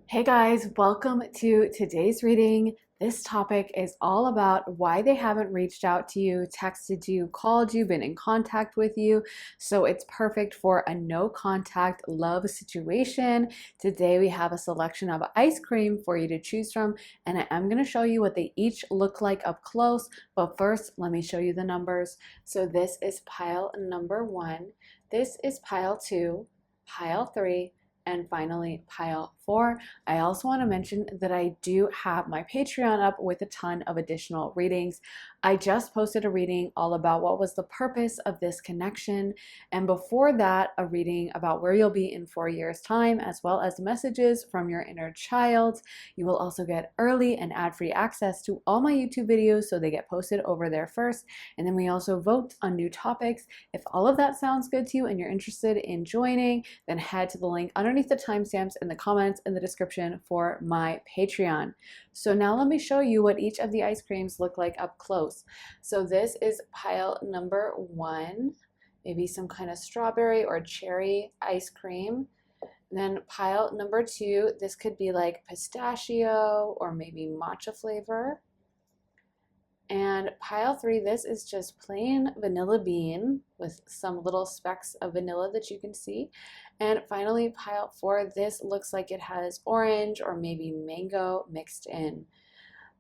Hey guys, welcome to today's reading. This topic is all about why they haven't reached out to you, texted you, called you, been in contact with you. So it's perfect for a no contact love situation. Today we have a selection of ice cream for you to choose from, and I am going to show you what they each look like up close. But first, let me show you the numbers. So this is pile number 1. This is pile 2, pile 3, and finally pile 4. I also want to mention that I do have my Patreon up with a ton of additional readings. I just posted a reading all about what was the purpose of this connection, and before that a reading about where you'll be in 4 years time, as well as messages from your inner child. You will also get early and ad-free access to all my YouTube videos, so they get posted over there first, and then we also vote on new topics. If all of that sounds good to you and you're interested in joining, then head to the link underneath the timestamps in the comments in the description for my Patreon. So now let me show you what each of the ice creams look like up close. So this is pile number 1, maybe some kind of strawberry or cherry ice cream. Then pile number 2, this could be like pistachio or maybe matcha flavor. And pile 3, this is just plain vanilla bean with some little specks of vanilla that you can see. And finally, pile 4, this looks like it has orange or maybe mango mixed in.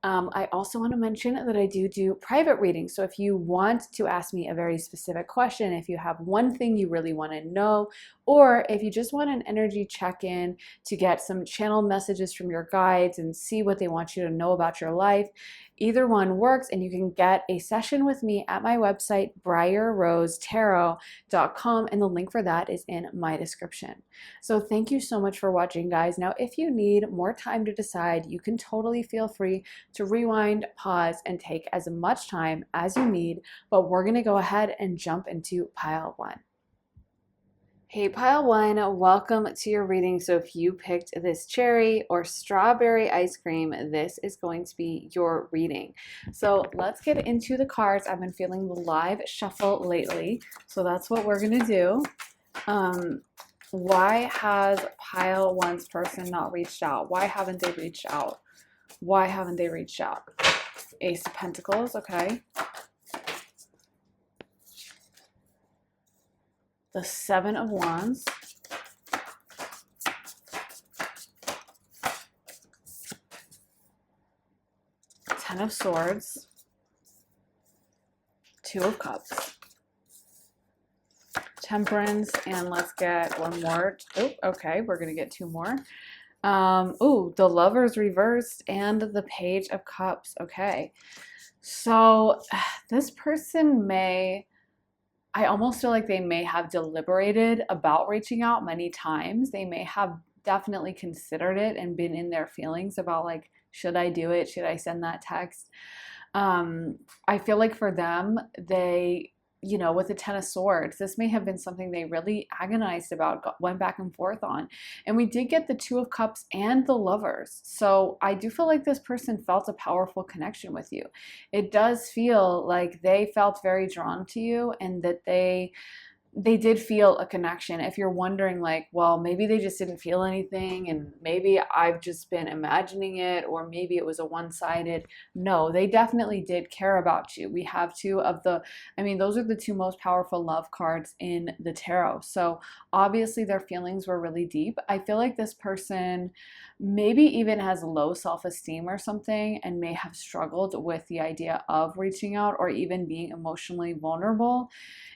I also want to mention that I do private readings. So if you want to ask me a very specific question, if you have one thing you really want to know, or if you just want an energy check-in to get some channel messages from your guides and see what they want you to know about your life, either one works, and you can get a session with me at my website, briarrosetarot.com, and the link for that is in my description. So thank you so much for watching, guys. Now, if you need more time to decide, you can totally feel free to rewind, pause, and take as much time as you need, but we're going to go ahead and jump into pile 1. Hey, pile 1, welcome to your reading. So if you picked this cherry or strawberry ice cream, this is going to be your reading. So let's get into the cards. I've been feeling the live shuffle lately, so that's what we're going to do. Why has pile 1's person not reached out? Why haven't they reached out? Why haven't they reached out? Ace of Pentacles, okay. The 7 of Wands. Ten of Swords. 2 of Cups. Temperance, and let's get one more. Oh, okay, we're gonna get 2 more. The Lovers reversed and the Page of Cups. Okay, so this person I almost feel like they may have deliberated about reaching out many times. They may have definitely considered it and been in their feelings about, like, should I do it? Should I send that text? I feel like for them, with the Ten of Swords, this may have been something they really agonized about, went back and forth on. And we did get the 2 of Cups and the Lovers. So I do feel like this person felt a powerful connection with you. It does feel like they felt very drawn to you, and that they did feel a connection. If you're wondering, like, well, maybe they just didn't feel anything and maybe I've just been imagining it, or maybe it was a one-sided, no, they definitely did care about you. We have those are the 2 most powerful love cards in the tarot. So obviously their feelings were really deep. I feel like this person maybe even has low self-esteem or something, and may have struggled with the idea of reaching out or even being emotionally vulnerable.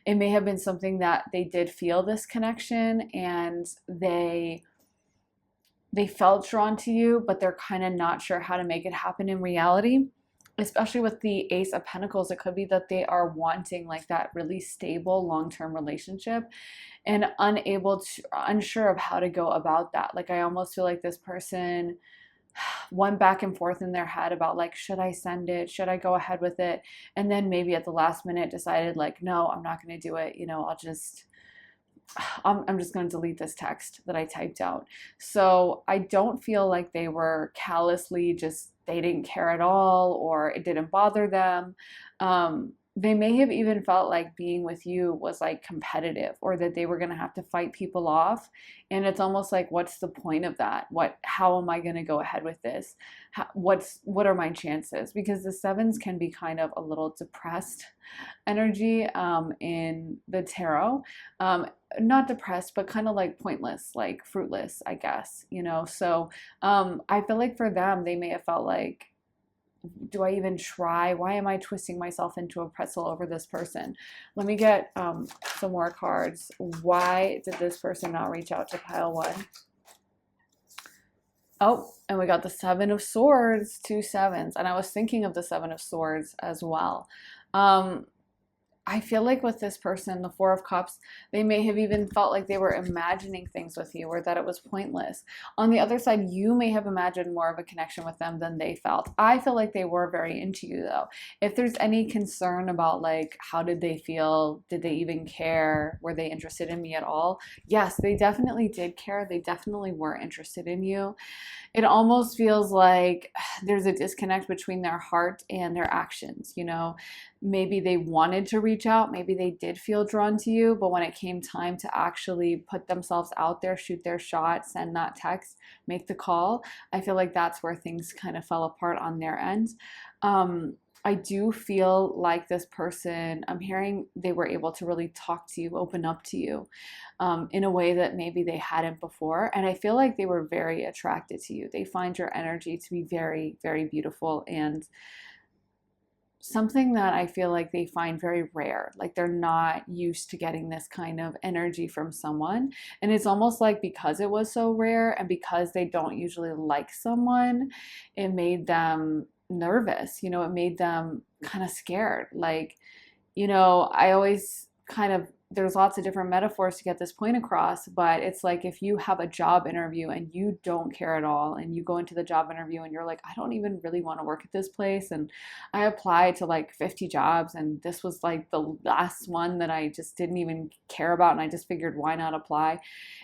It may have been something that they did feel this connection, and they felt drawn to you, but they're kind of not sure how to make it happen in reality. Especially with the Ace of Pentacles, it could be that they are wanting like that really stable long-term relationship and unsure of how to go about that. Like, I almost feel like this person went back and forth in their head about, like, should I send it? Should I go ahead with it? And then maybe at the last minute decided, like, no, I'm not going to do it. I'm just going to delete this text that I typed out. So I don't feel like they were callously they didn't care at all, or it didn't bother them. they may have even felt like being with you was like competitive, or that they were going to have to fight people off. And it's almost like, what's the point of that? How am I going to go ahead with this? What are my chances? Because the sevens can be kind of a little depressed energy in the tarot. Not depressed, but kind of like pointless, like fruitless, I guess, you know? So I feel like for them, they may have felt like, do I even try? Why am I twisting myself into a pretzel over this person? Let me get some more cards. Why did this person not reach out to pile one? Oh, and we got the Seven of Swords, two sevens. And I was thinking of the Seven of Swords as well. I feel like with this person, the Four of Cups, they may have even felt like they were imagining things with you, or that it was pointless. On the other side, you may have imagined more of a connection with them than they felt. I feel like they were very into you though. If there's any concern about like, how did they feel? Did they even care? Were they interested in me at all? Yes, they definitely did care. They definitely were interested in you. It almost feels like there's a disconnect between their heart and their actions, you know? Maybe they wanted to reach out, maybe they did feel drawn to you, but when it came time to actually put themselves out there, shoot their shot, send that text, make the call, I feel like that's where things kind of fell apart on their end. I do feel like this person, I'm hearing they were able to really talk to you, open up to you in a way that maybe they hadn't before. And I feel like they were very attracted to you. They find your energy to be very, very beautiful, and something that I feel like they find very rare. Like they're not used to getting this kind of energy from someone. And it's almost like because it was so rare and because they don't usually like someone, it made them nervous. You know, it made them kind of scared. Like, you know, I always kind of, there's lots of different metaphors to get this point across, but it's like if you have a job interview and you don't care at all, and you go into the job interview and you're like, I don't even really want to work at this place, and I applied to like 50 jobs and this was like the last one that I just didn't even care about, and I just figured why not apply.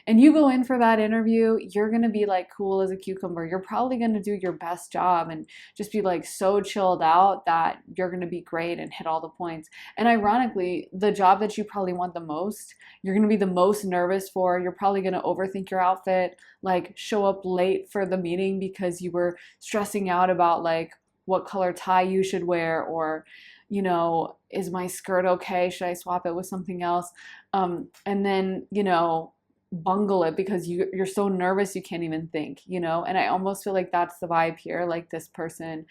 And you go in for that interview, you're going to be like cool as a cucumber. You're probably going to do your best job and just be like so chilled out that you're going to be great and hit all the points. And ironically, the job that you probably want the most, you're going to be the most nervous for. You're probably going to overthink your outfit, like show up late for the meeting because you were stressing out about like what color tie you should wear, or, you know, is my skirt okay? Should I swap it with something else? And then, you know, bungle it because you're so nervous you can't even think, you know? And I almost feel like that's the vibe here. Like this person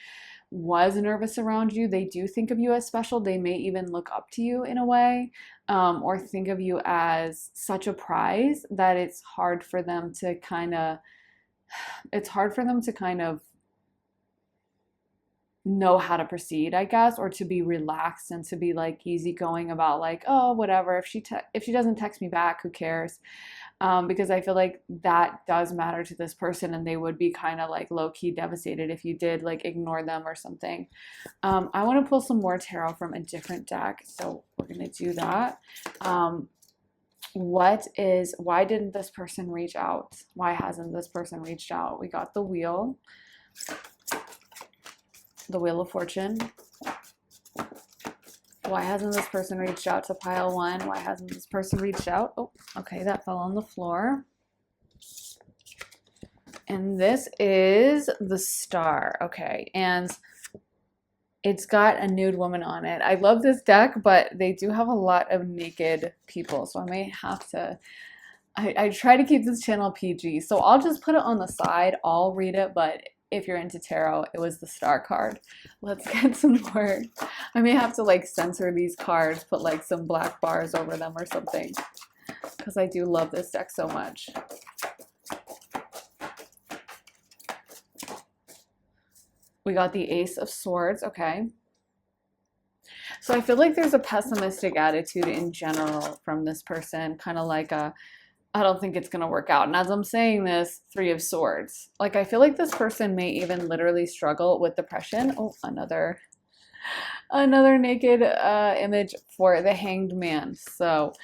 was nervous around you. They do think of you as special. They may even look up to you in a way, or think of you as such a prize that it's hard for them to kind of know how to proceed, I guess, or to be relaxed and to be like easygoing about like, oh, whatever. If she doesn't text me back, who cares? Because I feel like that does matter to this person, and they would be kind of like low-key devastated if you did like ignore them or something. I want to pull some more tarot from a different deck, so we're gonna do that. Why didn't this person reach out? Why hasn't this person reached out? We got the Wheel of Fortune. Why hasn't this person reached out to pile one? Why hasn't this person reached out? Oh, okay, that fell on the floor. And this is the Star. Okay, and it's got a nude woman on it. I love this deck, but they do have a lot of naked people, so I may have to, I try to keep this channel PG, so I'll just put it on the side. I'll read it, but if you're into tarot, it was the Star card. Let's get some more. I may have to like censor these cards, put like some black bars over them or something, because I do love this deck so much. We got the Ace of Swords, okay. So I feel like there's a pessimistic attitude in general from this person, kind of like a, I don't think it's going to work out. And as I'm saying this, Three of Swords. Like, I feel like this person may even literally struggle with depression. Oh, another naked image for the Hanged Man. So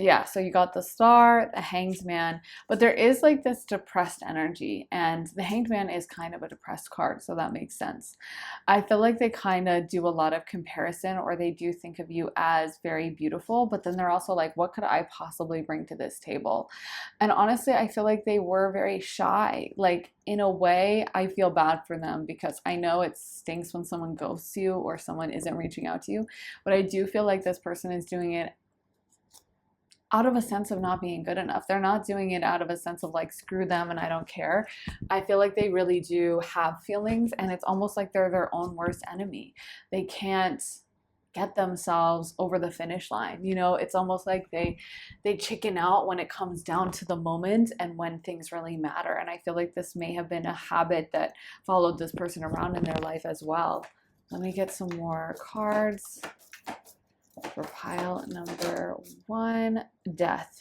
Yeah, so you got the Star, the Hanged Man, but there is like this depressed energy, and the Hanged Man is kind of a depressed card, so that makes sense. I feel like they kind of do a lot of comparison, or they do think of you as very beautiful, but then they're also like, what could I possibly bring to this table? And honestly, I feel like they were very shy. Like, in a way, I feel bad for them because I know it stinks when someone ghosts you or someone isn't reaching out to you, but I do feel like this person is doing it out of a sense of not being good enough. They're not doing it out of a sense of like, screw them and I don't care. I feel like they really do have feelings, and it's almost like they're their own worst enemy. They can't get themselves over the finish line. You know, it's almost like they chicken out when it comes down to the moment and when things really matter. And I feel like this may have been a habit that followed this person around in their life as well. Let me get some more cards for pile number 1, Death.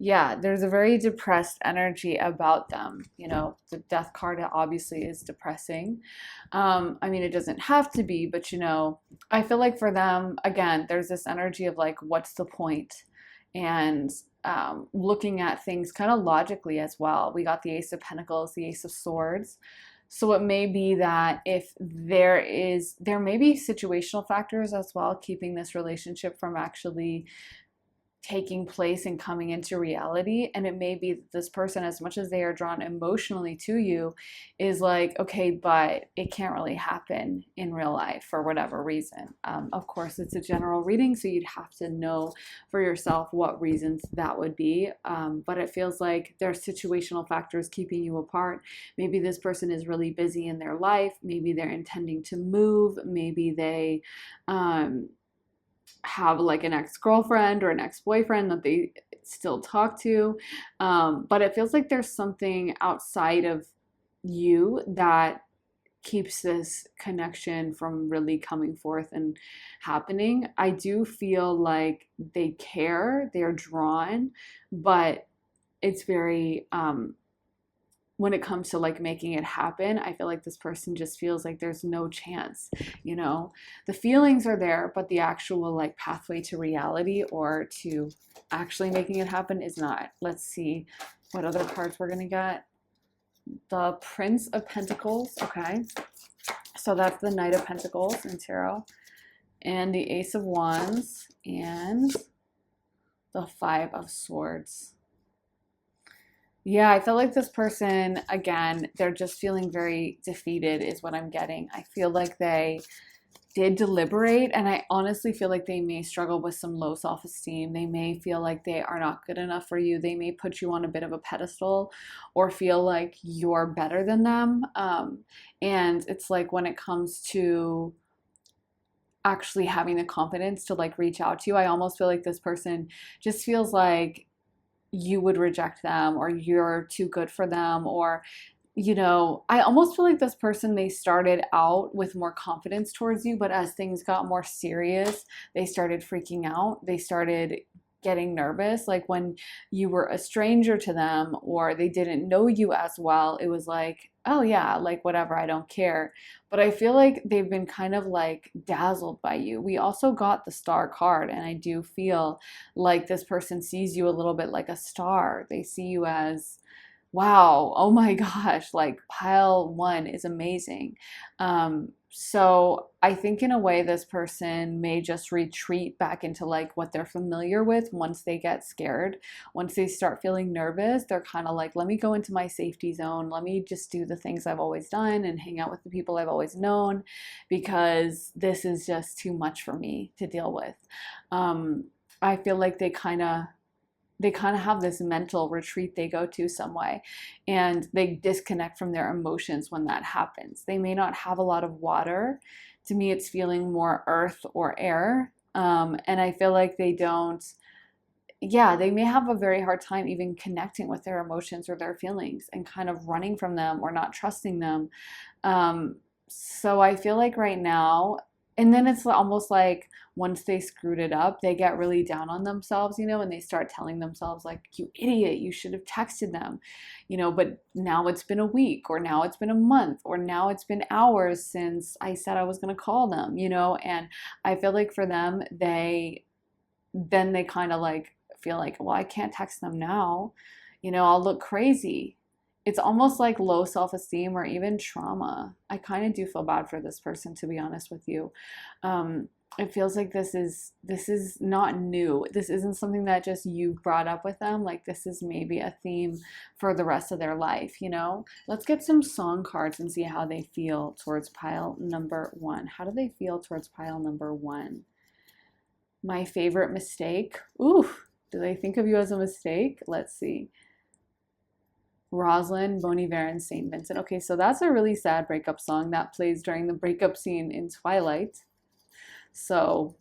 Yeah, there's a very depressed energy about them. You know, the Death card obviously is depressing. I mean, it doesn't have to be, but you know, I feel like for them, again, there's this energy of like, what's the point? And looking at things kind of logically as well. We got the Ace of Pentacles, the Ace of Swords. So it may be that if there may be situational factors as well, keeping this relationship from actually taking place and coming into reality. And it may be that this person, as much as they are drawn emotionally to you, is like, okay, but it can't really happen in real life for whatever reason. Of course, it's a general reading, so you'd have to know for yourself what reasons that would be. But it feels like there are situational factors keeping you apart. Maybe this person is really busy in their life. Maybe they're intending to move. Maybe they have like an ex-girlfriend or an ex-boyfriend that they still talk to. But it feels like there's something outside of you that keeps this connection from really coming forth and happening. I do feel like they care, they're drawn, but it's very when it comes to like making it happen, I feel like this person just feels like there's no chance, you know. The feelings are there, but the actual like pathway to reality or to actually making it happen is not. Let's see what other cards we're gonna get. The Prince of Pentacles, okay. So that's the Knight of Pentacles in tarot, and the Ace of Wands, and the Five of Swords. Yeah, I feel like this person, again, they're just feeling very defeated, is what I'm getting. I feel like they did deliberate, and I honestly feel like they may struggle with some low self-esteem. They may feel like they are not good enough for you. They may put you on a bit of a pedestal or feel like you're better than them. And it's like when it comes to actually having the confidence to like reach out to you, I almost feel like this person just feels like you would reject them or you're too good for them, or you know, I almost feel like this person, they started out with more confidence towards you, but as things got more serious, they started freaking out. They started getting nervous. Like when you were a stranger to them or they didn't know you as well, it was like, oh yeah, like whatever, I don't care. But I feel like they've been kind of like dazzled by you. We also got the Star card, and I do feel like this person sees you a little bit like a star. They see you as, wow, oh my gosh, like pile 1 is amazing. So I think in a way this person may just retreat back into like what they're familiar with once they get scared. Once they start feeling nervous, they're kind of like, let me go into my safety zone. Let me just do the things I've always done and hang out with the people I've always known, because this is just too much for me to deal with. I feel like they kind of have this mental retreat they go to some way, and they disconnect from their emotions when that happens. They may not have a lot of water. To me, it's feeling more earth or air. And I feel like they don't, yeah, they may have a very hard time even connecting with their emotions or their feelings and kind of running from them or not trusting them. So I feel like right now, and then it's almost like once they screwed it up, they get really down on themselves, you know, and they start telling themselves like, you idiot, you should have texted them, you know, but now it's been a week, or now it's been a month, or now it's been hours since I said I was going to call them, you know. And I feel like for them, then they kind of like feel like, well, I can't text them now. I'll look crazy. It's almost like low self-esteem or even trauma. I kind of do feel bad for this person, to be honest with you. It feels like this is not new. This isn't something that just you brought up with them. Like this is maybe a theme for the rest of their life. Let's get some song cards and see how they feel towards pile number one. How do they feel towards pile number one? My favorite mistake. Ooh, do they think of you as a mistake? Let's see. Rosalind, Bon Iver, and St. Vincent. Okay, so that's a really sad breakup song that plays during the breakup scene in Twilight. So,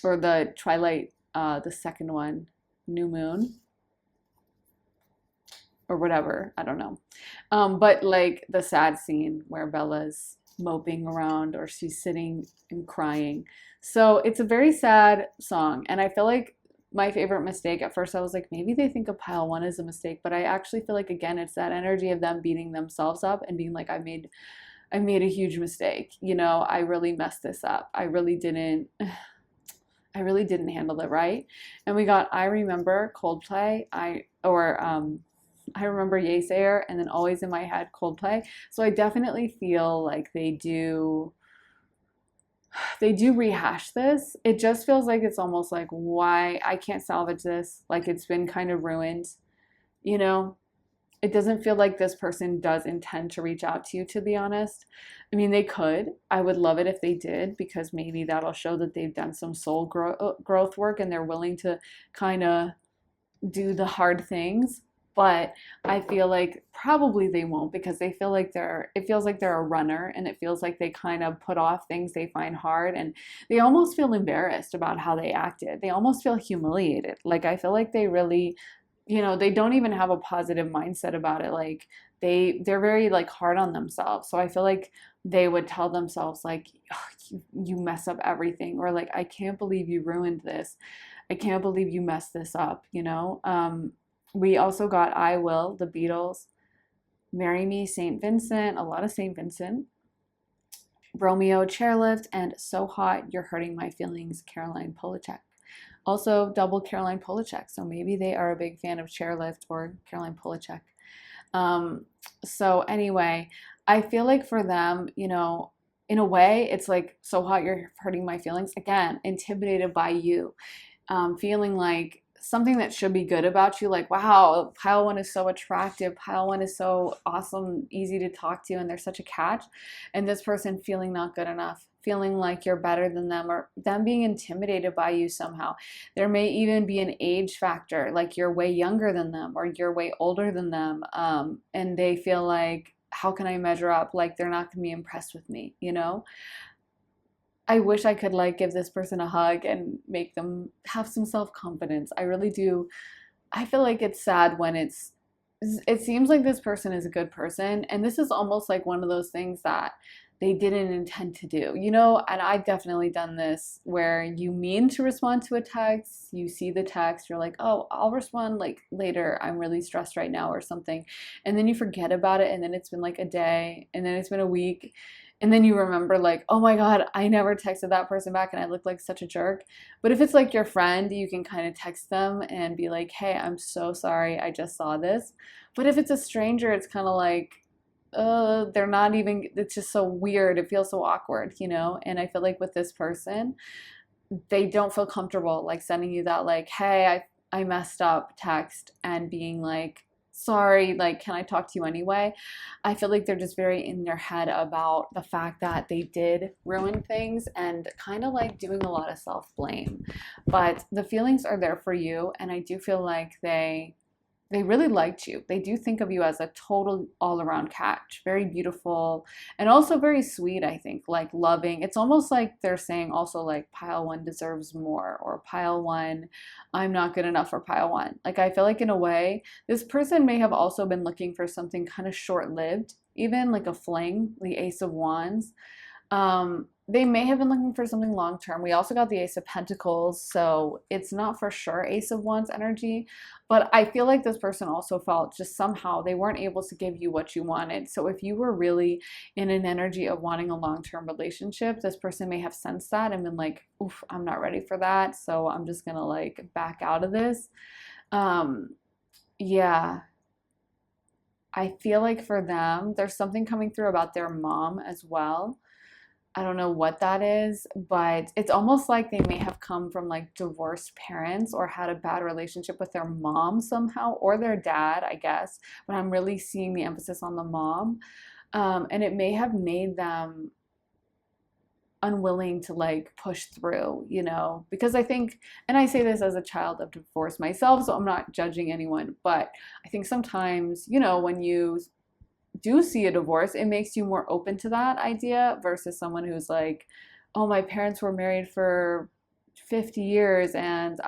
or the Twilight, the second one, New Moon, or whatever, I don't know. But like the sad scene where Bella's moping around or she's sitting and crying. So it's a very sad song, and I feel like my favorite mistake, at first I was like, maybe they think of pile one as a mistake, but I actually feel like, again, it's that energy of them beating themselves up and being like, I made a huge mistake. I really messed this up. I really didn't handle it right. And we got I Remember Coldplay, I remember Yesayer, and then always in my head Coldplay. So I definitely feel like they do rehash this. It just feels like it's almost like, why I can't salvage this, like it's been kind of ruined. It doesn't feel like this person does intend to reach out to you, to be honest. I mean, they could. I would love it if they did, because maybe that'll show that they've done some soul growth work and they're willing to kind of do the hard things. But I feel like probably they won't, because it feels like they're a runner, and it feels like they kind of put off things they find hard, and they almost feel embarrassed about how they acted. They almost feel humiliated. Like I feel like they really, they don't even have a positive mindset about it. Like they're very like hard on themselves. So I feel like they would tell themselves like, oh, you mess up everything, or like, I can't believe you ruined this. I can't believe you messed this up. We also got I Will, the Beatles, Marry Me, St. Vincent, a lot of St. Vincent, Romeo, Chairlift, and So Hot, You're Hurting My Feelings, Caroline Polachek. Also double Caroline Polachek, so maybe they are a big fan of Chairlift or Caroline Polachek. So anyway, I feel like for them, in a way, it's like, So Hot, You're Hurting My Feelings. Again, intimidated by you, feeling like something that should be good about you, like, wow, pile one is so attractive, pile one is so awesome, easy to talk to, and they're such a catch. And this person feeling not good enough, feeling like you're better than them, or them being intimidated by you somehow. There may even be an age factor, like you're way younger than them or you're way older than them, and they feel like, how can I measure up? Like they're not going to be impressed with me. I wish I could like give this person a hug and make them have some self-confidence. I really do. I feel like it's sad when it seems like this person is a good person, and this is almost like one of those things that they didn't intend to do, and I've definitely done this where you mean to respond to a text, you see the text, you're like, oh, I'll respond like later, I'm really stressed right now or something, and then you forget about it, and then it's been like a day, and then it's been a week, and then you remember like, oh my God, I never texted that person back and I look like such a jerk. But if it's like your friend, you can kind of text them and be like, hey, I'm so sorry, I just saw this. But if it's a stranger, it's kind of like, they're not even, it's just so weird. It feels so awkward. And I feel like with this person, they don't feel comfortable like sending you that like, hey, I messed up text and being like, sorry, like, can I talk to you anyway? I feel like they're just very in their head about the fact that they did ruin things and kind of like doing a lot of self-blame. But the feelings are there for you, and I do feel like they really liked you. They do think of you as a total all-around catch. Very beautiful and also very sweet, I think, like loving. It's almost like they're saying also like pile one deserves more, or pile one, I'm not good enough for pile one. Like I feel like in a way, this person may have also been looking for something kind of short-lived, even like a fling, the Ace of Wands. they may have been looking for something long term. We also got the Ace of Pentacles, so it's not for sure Ace of Wands energy, but I feel like this person also felt just somehow they weren't able to give you what you wanted. So if you were really in an energy of wanting a long term relationship, this person may have sensed that and been like, oof, I'm not ready for that, so I'm just gonna like back out of this. Um, yeah, I feel like for them, there's something coming through about their mom as well. I don't know what that is, but it's almost like they may have come from like divorced parents or had a bad relationship with their mom somehow, or their dad, I guess. But I'm really seeing the emphasis on the mom. And it may have made them unwilling to like push through, because I think, and I say this as a child of divorce myself, so I'm not judging anyone, but I think sometimes, when you do see a divorce, it makes you more open to that idea versus someone who's like, oh, my parents were married for 50 years and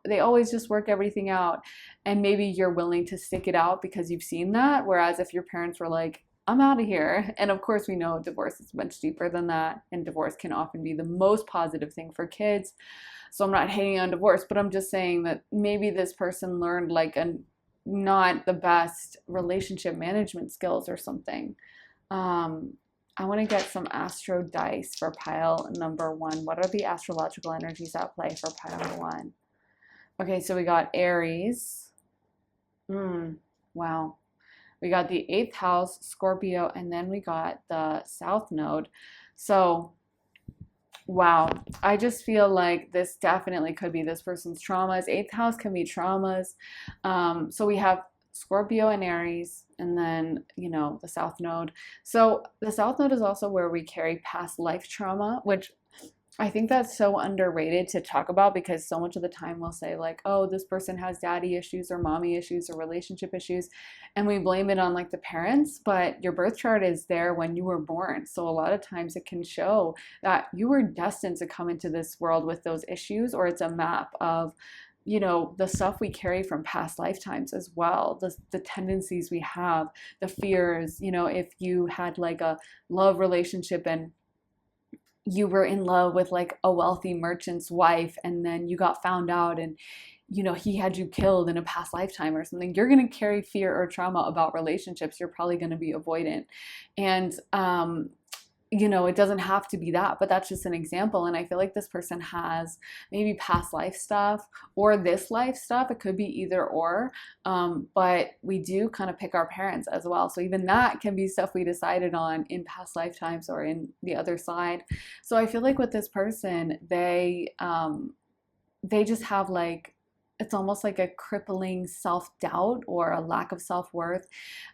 they always just work everything out. And maybe you're willing to stick it out because you've seen that. Whereas if your parents were like, I'm out of here. And of course, we know divorce is much deeper than that. And divorce can often be the most positive thing for kids. So I'm not hating on divorce, but I'm just saying that maybe this person learned like a not the best relationship management skills or something. Um, I want to get some astro dice for pile number one. What are the astrological energies at play for pile number one? Okay, so we got Aries. Wow. We got the eighth house, Scorpio, and then we got the South Node. So, wow. I just feel like this definitely could be this person's traumas. Eighth house can be traumas. So we have Scorpio and Aries, and then, the South Node. So the South Node is also where we carry past life trauma, which I think that's so underrated to talk about because so much of the time we'll say like, oh, this person has daddy issues or mommy issues or relationship issues, and we blame it on like the parents, but your birth chart is there when you were born. So a lot of times it can show that you were destined to come into this world with those issues, or it's a map of the stuff we carry from past lifetimes as well, the tendencies we have, the fears, if you had like a love relationship and you were in love with like a wealthy merchant's wife and then you got found out and he had you killed in a past lifetime or something, you're going to carry fear or trauma about relationships. You're probably going to be avoidant. And it doesn't have to be that, but that's just an example. And I feel like this person has maybe past life stuff or this life stuff. It could be either or, but we do kind of pick our parents as well. So even that can be stuff we decided on in past lifetimes or in the other side. So I feel like with this person, they just have like, it's almost like a crippling self-doubt or a lack of self-worth.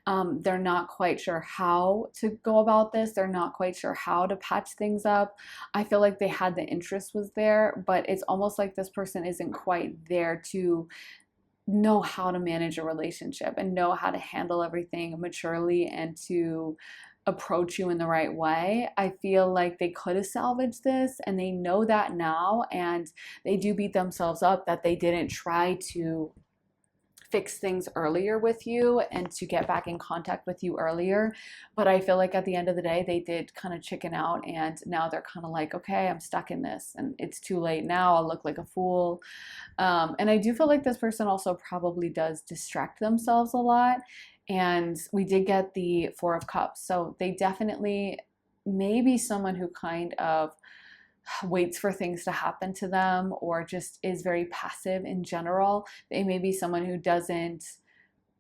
They're not quite sure how to go about this. They're not quite sure how to patch things up. I feel like they had the interest was there, but it's almost like this person isn't quite there to know how to manage a relationship and know how to handle everything maturely and to approach you in the right way. I feel like they could have salvaged this and they know that now, and they do beat themselves up that they didn't try to fix things earlier with you and to get back in contact with you earlier. But I feel like at the end of the day, they did kind of chicken out, and now they're kind of like, okay, I'm stuck in this and it's too late now. I'll look like a fool. And I do feel like this person also probably does distract themselves a lot. And we did get the Four of Cups. So they definitely may be someone who kind of waits for things to happen to them or just is very passive in general. They may be someone who isn't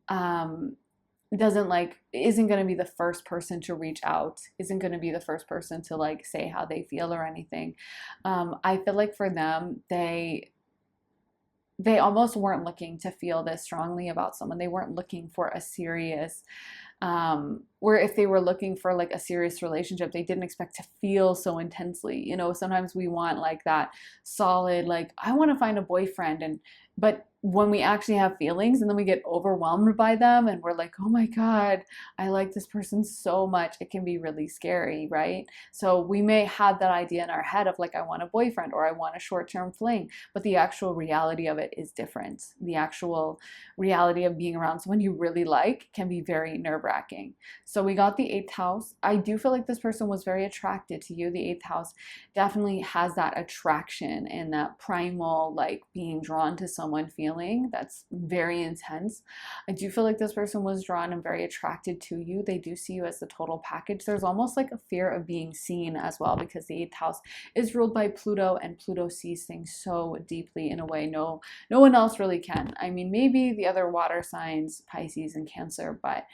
going to be the first person to reach out, isn't going to be the first person to like say how they feel or anything. I feel like for them, they almost weren't looking to feel this strongly about someone. They weren't looking for a serious, where if they were looking for like a serious relationship, they didn't expect to feel so intensely. Sometimes we want like that solid, like I want to find a boyfriend, but when we actually have feelings and then we get overwhelmed by them and we're like, oh my God, I like this person so much, it can be really scary, right? So we may have that idea in our head of like, I want a boyfriend or I want a short-term fling, but the actual reality of it is different. The actual reality of being around someone you really like can be very nerve-wracking. So we got the 8th house. I do feel like this person was very attracted to you. The 8th house definitely has that attraction and that primal, like being drawn to someone feeling that's very intense. I do feel like this person was drawn and very attracted to you. They do see you as the total package. There's almost like a fear of being seen as well, because the 8th house is ruled by Pluto, and Pluto sees things so deeply in a way no one else really can. I mean, maybe the other water signs, Pisces and Cancer, but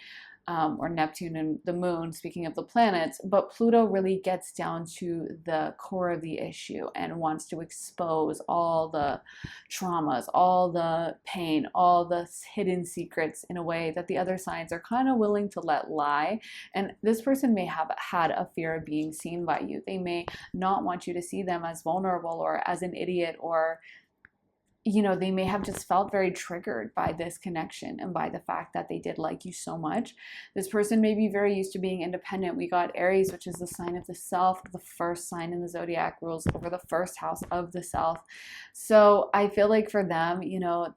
or Neptune and the moon, speaking of the planets, but Pluto really gets down to the core of the issue and wants to expose all the traumas, all the pain, all the hidden secrets in a way that the other signs are kind of willing to let lie. And this person may have had a fear of being seen by you. They may not want you to see them as vulnerable or as an idiot, or they may have just felt very triggered by this connection and by the fact that they did like you so much. This person may be very used to being independent. We got Aries, which is the sign of the self. The first sign in the zodiac rules over the first house of the self. So I feel like for them,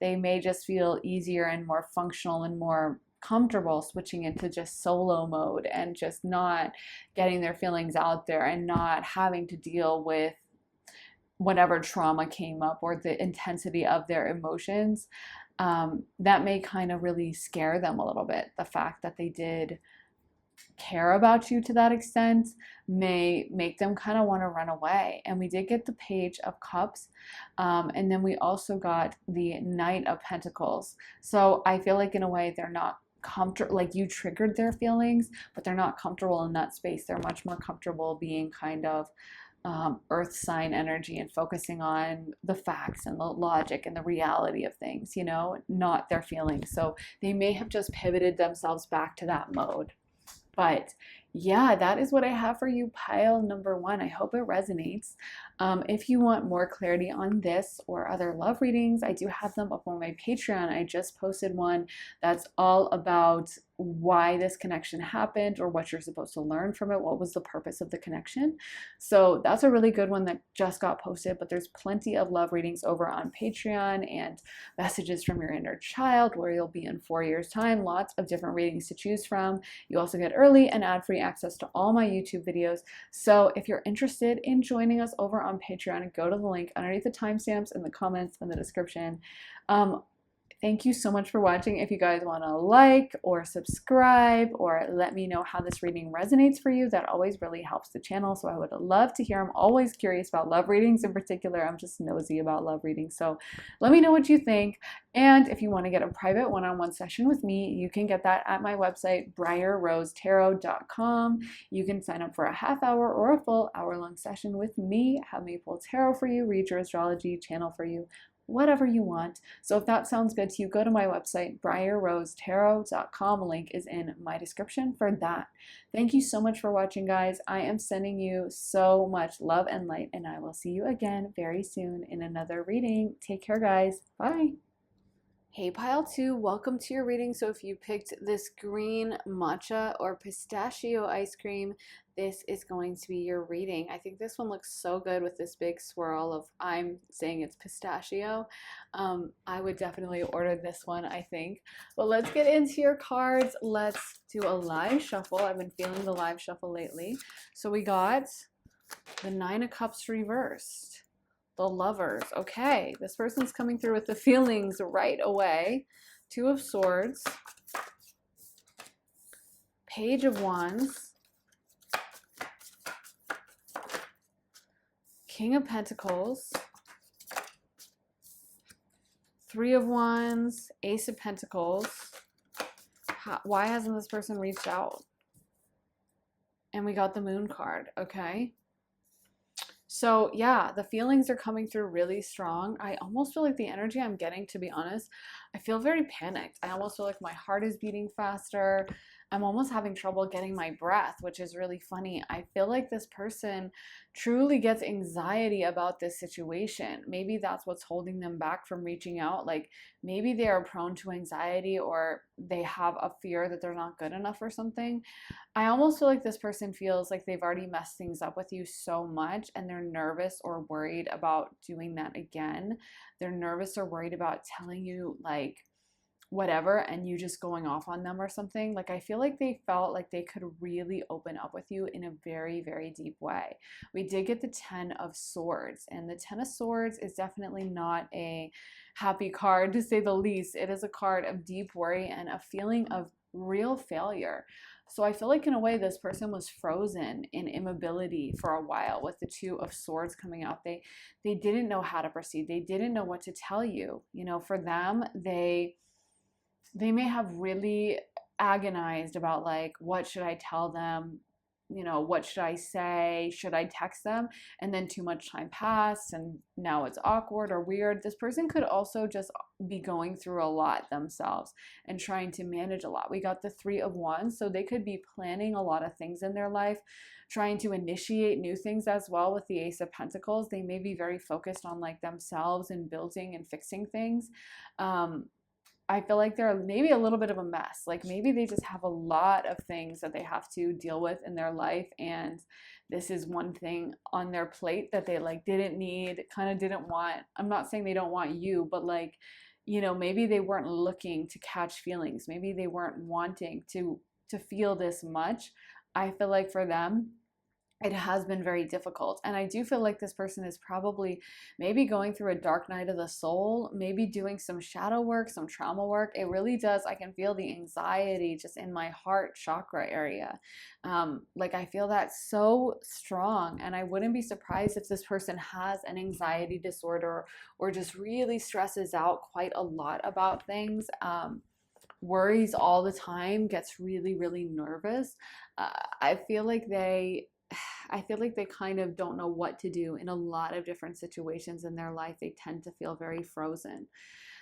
they may just feel easier and more functional and more comfortable switching into just solo mode and just not getting their feelings out there and not having to deal with whatever trauma came up or the intensity of their emotions. That may kind of really scare them a little bit. The fact that they did care about you to that extent may make them kind of want to run away. And we did get the Page of Cups, and then we also got the Knight of Pentacles. So I feel like in a way they're not comfortable, like you triggered their feelings, but they're not comfortable in that space. They're much more comfortable being kind of earth sign energy and focusing on the facts and the logic and the reality of things, not their feelings. So they may have just pivoted themselves back to that mode. But yeah, that is what I have for you, pile number 1. I hope it resonates. If you want more clarity on this or other love readings, I do have them up on my Patreon. I just posted one that's all about why this connection happened or what you're supposed to learn from it. What was the purpose of the connection? So that's a really good one that just got posted, but there's plenty of love readings over on Patreon and messages from your inner child where you'll be in 4 years' time. Lots of different readings to choose from. You also get early and ad-free access to all my YouTube videos. So if you're interested in joining us over on Patreon, go to the link underneath the timestamps in the comments and the description. Thank you so much for watching. If you guys want to like or subscribe or let me know how this reading resonates for you, that always really helps the channel. So I would love to hear. I'm always curious about love readings in particular. I'm just nosy about love readings. So let me know what you think. And if you want to get a private one-on-one session with me, you can get that at my website, briarrosetarot.com. You can sign up for a half hour or a full hour-long session with me, have me pull tarot for you, read your astrology, channel for you, whatever you want. So if that sounds good to you, go to my website, briarrosetarot.com. Link is in my description for that. Thank you so much for watching, guys. I am sending you so much love and light, and I will see you again very soon in another reading. Take care, guys. Bye. Hey pile 2, welcome to your reading. So if you picked this green matcha or pistachio ice cream, this is going to be your reading. I think this one looks so good with this big swirl of, I'm saying it's pistachio. I would definitely order this one, I think. But let's get into your cards. Let's do a live shuffle. I've been feeling the live shuffle lately. So we got the 9 of Cups reversed. The Lovers. Okay, this person's coming through with the feelings right away. 2 of Swords. Page of Wands. King of Pentacles. 3 of Wands. Ace of Pentacles. Why hasn't this person reached out? And we got the Moon card. Okay. So yeah, the feelings are coming through really strong. I almost feel like the energy I'm getting, to be honest, I feel very panicked. I almost feel like my heart is beating faster. I'm almost having trouble getting my breath, which is really funny. I feel like this person truly gets anxiety about this situation. Maybe that's what's holding them back from reaching out. Like maybe they are prone to anxiety, or they have a fear that they're not good enough or something. I almost feel like this person feels like they've already messed things up with you so much, and they're nervous or worried about doing that again. They're nervous or worried about telling you like whatever and you just going off on them or something. Like I feel like they felt like they could really open up with you in a very, very deep way. We did get the 10 of Swords, and the 10 of Swords is definitely not a happy card, to say the least. It is a card of deep worry and a feeling of real failure. So I feel like in a way this person was frozen in immobility for a while with the 2 of Swords coming out. They didn't know how to proceed. They didn't know what to tell you. You know, for them, they may have really agonized about like, what should I tell them? You know, what should I say? Should I text them? And then too much time passed and now it's awkward or weird. This person could also just be going through a lot themselves and trying to manage a lot. We got the 3 of Wands, so they could be planning a lot of things in their life, trying to initiate new things as well with the Ace of Pentacles. They may be very focused on like themselves and building and fixing things. I feel like they're maybe a little bit of a mess. Like maybe they just have a lot of things that they have to deal with in their life, and this is one thing on their plate that they like didn't need, kind of didn't want. I'm not saying they don't want you, but like, you know, maybe they weren't looking to catch feelings. Maybe they weren't wanting to feel this much. I feel like for them, it has been very difficult. And I do feel like this person is probably maybe going through a dark night of the soul, maybe doing some shadow work, some trauma work. It really does. I can feel the anxiety just in my heart chakra area. Like I feel that so strong. And I wouldn't be surprised if this person has an anxiety disorder or just really stresses out quite a lot about things. Worries all the time, gets really, really nervous. I feel like they kind of don't know what to do in a lot of different situations in their life. They tend to feel very frozen.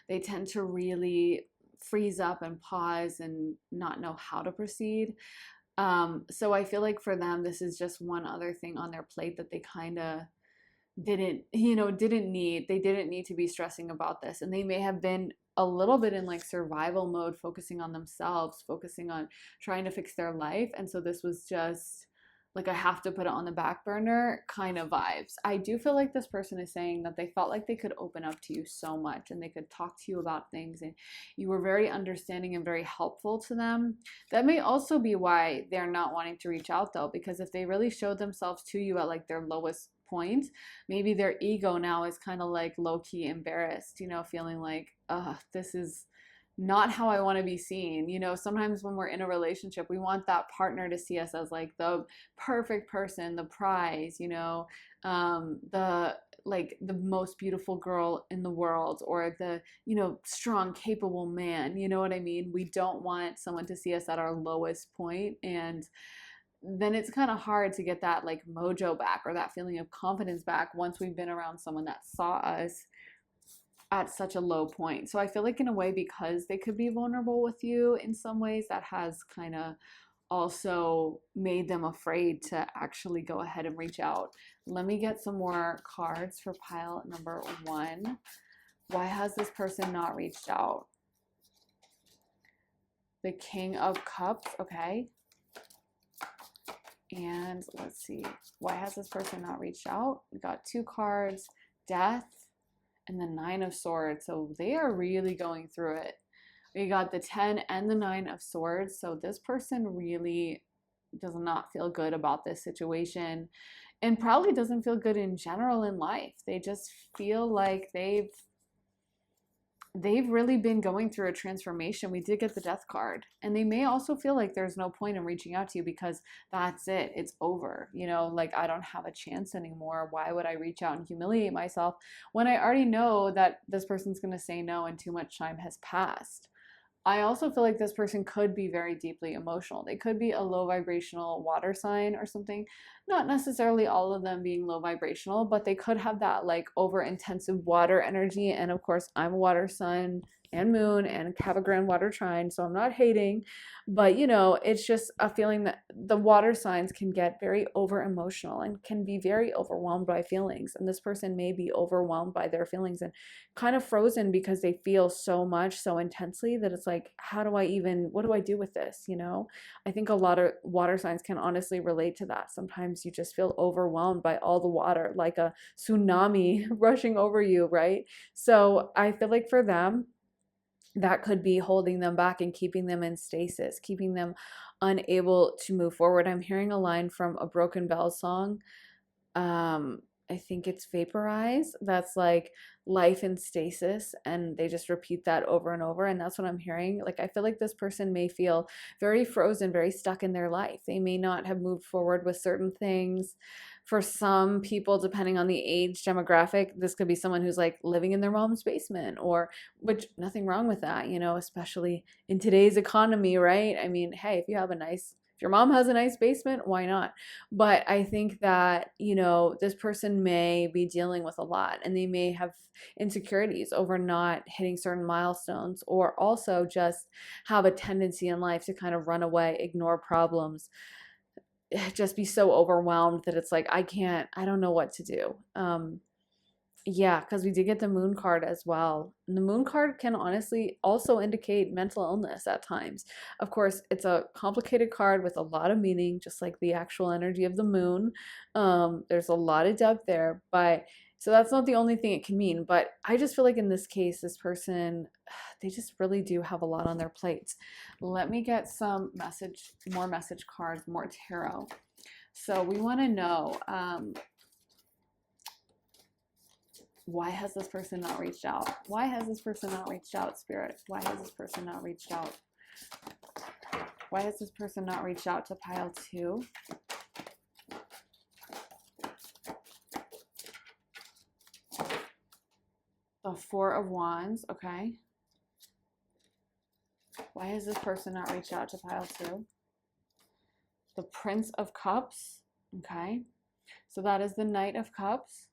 They tend to really freeze up and pause and not know how to proceed. So I feel like for them, this is just one other thing on their plate that they kind of didn't need. They didn't need to be stressing about this. And they may have been a little bit in like survival mode, focusing on themselves, focusing on trying to fix their life. And so this was just like I have to put it on the back burner kind of vibes. I do feel like this person is saying that they felt like they could open up to you so much and they could talk to you about things, and you were very understanding and very helpful to them. That may also be why they're not wanting to reach out though, because if they really showed themselves to you at like their lowest point, maybe their ego now is kind of like low-key embarrassed, feeling like, this is not how I want to be seen. Sometimes when we're in a relationship, we want that partner to see us as like the perfect person, the prize, the most beautiful girl in the world, or the, strong, capable man. You know what I mean? We don't want someone to see us at our lowest point, and then it's kind of hard to get that like mojo back or that feeling of confidence back once we've been around someone that saw us at such a low point. So I feel like in a way, because they could be vulnerable with you in some ways, that has kind of also made them afraid to actually go ahead and reach out. Let me get some more cards for pile number 1. Why has this person not reached out? The King of Cups, okay. And let's see, why has this person not reached out? We got 2 cards, Death, and the 9 of Swords. So they are really going through it. We got the 10 and the 9 of Swords. So this person really does not feel good about this situation, and probably doesn't feel good in general in life. They just feel like they've really been going through a transformation. We did get the Death card, and they may also feel like there's no point in reaching out to you because that's it, it's over, like I don't have a chance anymore. Why would I reach out and humiliate myself when I already know that this person's going to say no and too much time has passed? I also feel like this person could be very deeply emotional. They could be a low vibrational water sign or something. Not necessarily all of them being low vibrational, but they could have that like over intensive water energy. And of course, I'm a water sign and moon and have a grand water trine, so I'm not hating. But it's just a feeling that the water signs can get very over emotional and can be very overwhelmed by feelings. And this person may be overwhelmed by their feelings and kind of frozen because they feel so much so intensely that it's like, what do I do with this? I think a lot of water signs can honestly relate to that. Sometimes you just feel overwhelmed by all the water, like a tsunami rushing over you, right? So I feel like for them, that could be holding them back and keeping them in stasis, keeping them unable to move forward. I'm hearing a line from a Broken Bells song. I think it's Vaporize. That's like life in stasis, and they just repeat that over and over. And that's what I'm hearing. Like, I feel like this person may feel very frozen, very stuck in their life. They may not have moved forward with certain things. For some people, depending on the age demographic, this could be someone who's like living in their mom's basement, or which nothing wrong with that, especially in today's economy, right? I mean, hey, if your mom has a nice basement, why not? But I think that, this person may be dealing with a lot, and they may have insecurities over not hitting certain milestones, or also just have a tendency in life to kind of run away, ignore problems, just be so overwhelmed that it's like, I don't know what to do. Yeah, because we did get the moon card as well. And the moon card can honestly also indicate mental illness at times. Of course, it's a complicated card with a lot of meaning, just like the actual energy of the moon. There's a lot of depth there, but so that's not the only thing it can mean. But I just feel like in this case, this person, they just really do have a lot on their plates. Let me get more message cards, more tarot. So we want to know, why has this person not reached out? Why has this person not reached out, Spirit? Why has this person not reached out? Why has this person not reached out to pile 2? The 4 of Wands, okay. Why has this person not reached out to pile 2? The Prince of Cups, okay. So that is the Knight of Cups.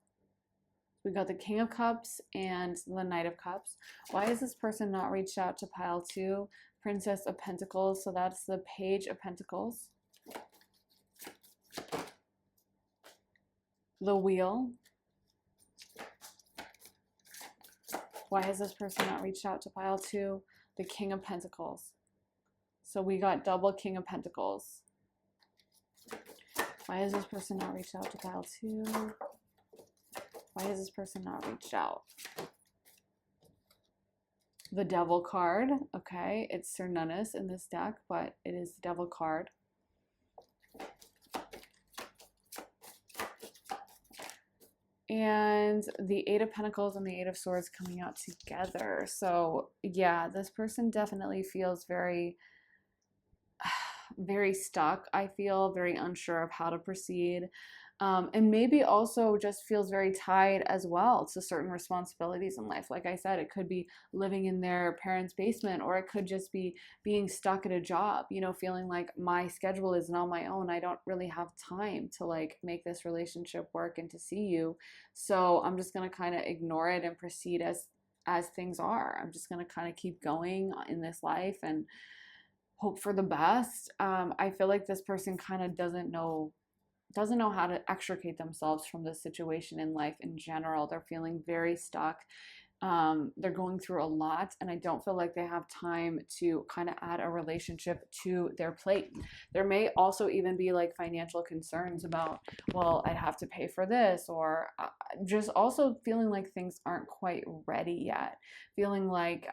We got the King of Cups and the Knight of Cups. Why has this person not reached out to pile 2? Princess of Pentacles, so that's the Page of Pentacles. The Wheel. Why has this person not reached out to pile 2? The King of Pentacles. So we got double King of Pentacles. Why has this person not reached out to pile 2? Why has this person not reached out? The Devil card, okay. It's Cernunnos in this deck, but it is the Devil card. And the 8 of Pentacles and the 8 of Swords coming out together. So yeah, this person definitely feels very, very stuck. I feel very unsure of how to proceed. And maybe also just feels very tied as well to certain responsibilities in life. Like I said, it could be living in their parents' basement, or it could just be being stuck at a job, feeling like my schedule isn't on my own. I don't really have time to like make this relationship work and to see you. So I'm just going to kind of ignore it and proceed as things are. I'm just going to kind of keep going in this life and hope for the best. I feel like this person kind of doesn't know how to extricate themselves from this situation in life in general. They're feeling very stuck. They're going through a lot, and I don't feel like they have time to kind of add a relationship to their plate. There may also even be like financial concerns about, well, I'd have to pay for this, or just also feeling like things aren't quite ready yet, feeling like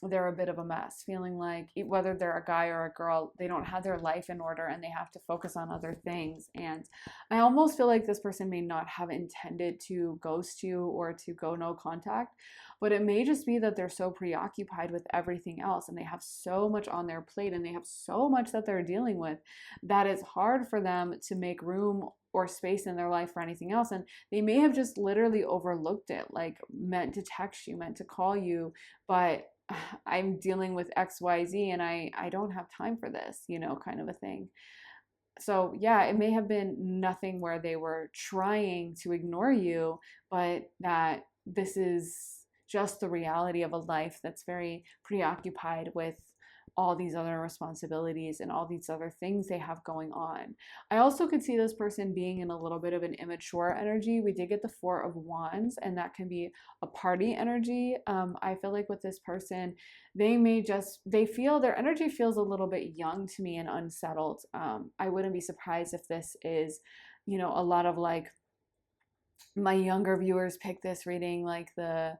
they're a bit of a mess, feeling like whether they're a guy or a girl, they don't have their life in order and they have to focus on other things. And I almost feel like this person may not have intended to ghost you or to go no contact, but it may just be that they're so preoccupied with everything else and they have so much on their plate and they have so much that they're dealing with that it's hard for them to make room or space in their life for anything else. And they may have just literally overlooked it, like meant to text you, meant to call you, but I'm dealing with XYZ and I don't have time for this, kind of a thing. So, yeah, it may have been nothing where they were trying to ignore you, but that this is just the reality of a life that's very preoccupied with all these other responsibilities and all these other things they have going on. I also could see this person being in a little bit of an immature energy. We did get the Four of Wands, and that can be a party energy. I feel like with this person, they feel their energy feels a little bit young to me and unsettled. I wouldn't be surprised if this is, a lot of like my younger viewers pick this reading, like the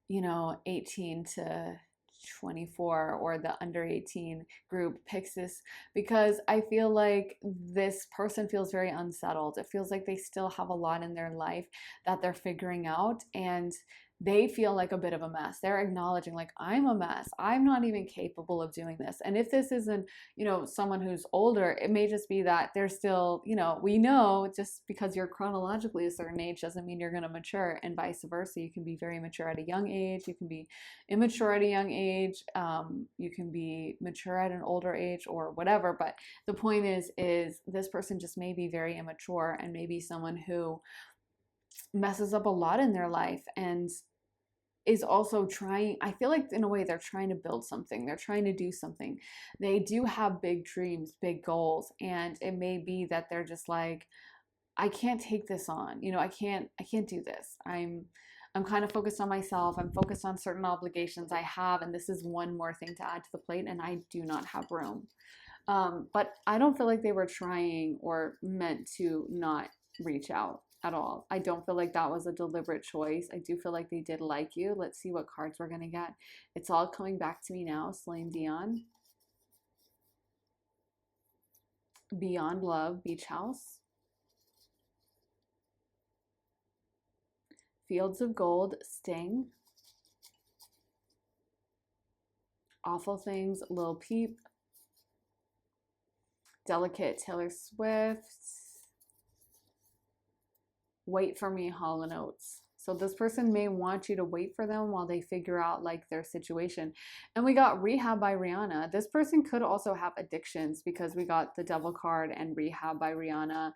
18 to 24 or the under 18 group picks this, because I feel like this person feels very unsettled. It feels like they still have a lot in their life that they're figuring out, and they feel like a bit of a mess. They're acknowledging, like, I'm a mess. I'm not even capable of doing this. And if this isn't, someone who's older, it may just be that they're still, we know just because you're chronologically a certain age doesn't mean you're going to mature, and vice versa. You can be very mature at a young age. You can be immature at a young age. You can be mature at an older age or whatever. But the point is this person just may be very immature and maybe someone who messes up a lot in their life and is also trying. I feel like in a way they're trying to build something, they're trying to do something. They do have big dreams, big goals, and it may be that they're just like, I can't take this on, I can't do this. I'm kind of focused on myself. I'm focused on certain obligations I have, and this is one more thing to add to the plate, and I do not have room. But I don't feel like they were trying or meant to not reach out at all. I don't feel like that was a deliberate choice. I do feel like they did like you. Let's see what cards we're going to get. It's all coming back to me now. Celine Dion. Beyond Love, Beach House. Fields of Gold, Sting. Awful Things, Lil Peep. Delicate, Taylor Swift. Wait for Me, Hall & Oates. So this person may want you to wait for them while they figure out like their situation. And we got Rehab by Rihanna. This person could also have addictions because we got the Devil card and Rehab by Rihanna.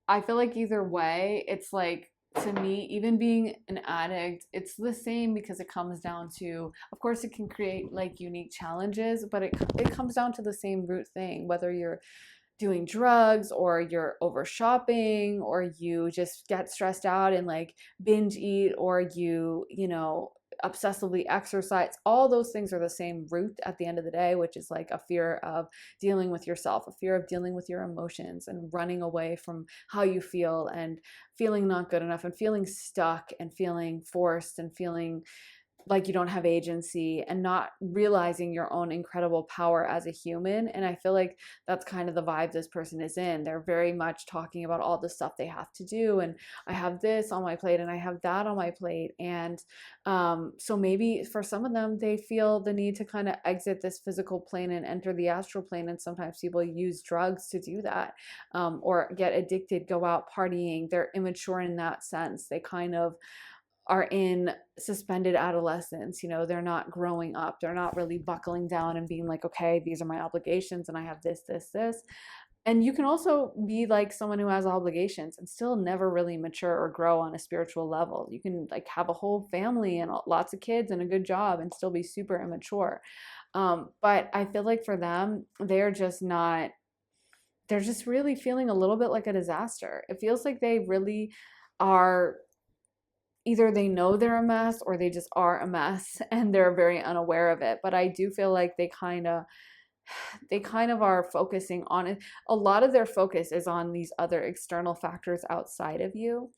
I feel like either way, it's like, to me, even being an addict, it's the same, because it comes down to, of course, it can create like unique challenges, but it comes down to the same root thing, whether you're doing drugs or you're over shopping or you just get stressed out and like binge eat, or you obsessively exercise. All those things are the same root at the end of the day, which is like a fear of dealing with yourself, a fear of dealing with your emotions and running away from how you feel and feeling not good enough and feeling stuck and feeling forced and feeling like you don't have agency and not realizing your own incredible power as a human. And I feel like that's kind of the vibe this person is in. They're very much talking about all the stuff they have to do, and I have this on my plate and I have that on my plate. And so maybe for some of them, they feel the need to kind of exit this physical plane and enter the astral plane. And sometimes people use drugs to do that, or get addicted, go out partying. They're immature in that sense. They kind of are in suspended adolescence. They're not growing up. They're not really buckling down and being like, okay, these are my obligations and I have this. And you can also be like someone who has obligations and still never really mature or grow on a spiritual level. You can like have a whole family and lots of kids and a good job and still be super immature. But I feel like for them, they're just really feeling a little bit like a disaster. It feels like they really are, either they know they're a mess or they just are a mess and they're very unaware of it. But I do feel like they kind of are focusing on it. A lot of their focus is on these other external factors outside of you.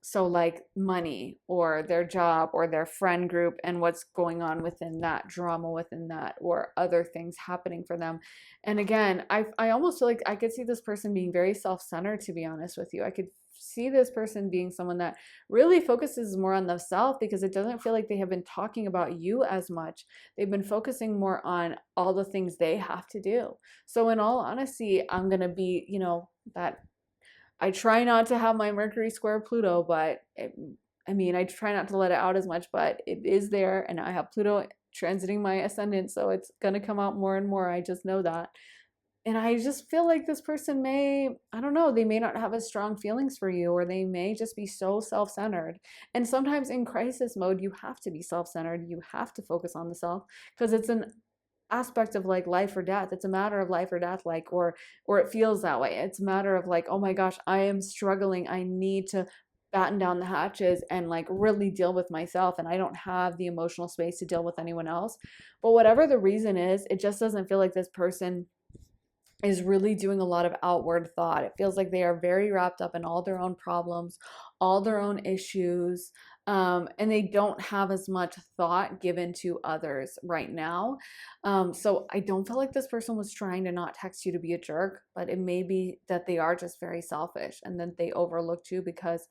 So like money or their job or their friend group and what's going on within that, drama within that, or other things happening for them. And again, I almost feel like I could see this person being very self-centered, to be honest with you. I could see this person being someone that really focuses more on themselves, because it doesn't feel like they have been talking about you as much. They've been focusing more on all the things they have to do. So in all honesty, I'm going to be, that I try not to have my Mercury square Pluto, but I try not to let it out as much, but it is there. And I have Pluto transiting my ascendant, so it's gonna come out more and more. I just know that. And I just feel like this person may, I don't know, they may not have as strong feelings for you, or they may just be so self-centered. And sometimes in crisis mode, you have to be self-centered. You have to focus on the self because it's an aspect of like life or death. It's a matter of life or death, like, or it feels that way. It's a matter of like, oh my gosh, I am struggling. I need to batten down the hatches and like really deal with myself, and I don't have the emotional space to deal with anyone else. But whatever the reason is, it just doesn't feel like this person is really doing a lot of outward thought. It feels like they are very wrapped up in all their own problems, all their own issues, and they don't have as much thought given to others right now. So I don't feel like this person was trying to not text you to be a jerk, but it may be that they are just very selfish and that they overlooked you because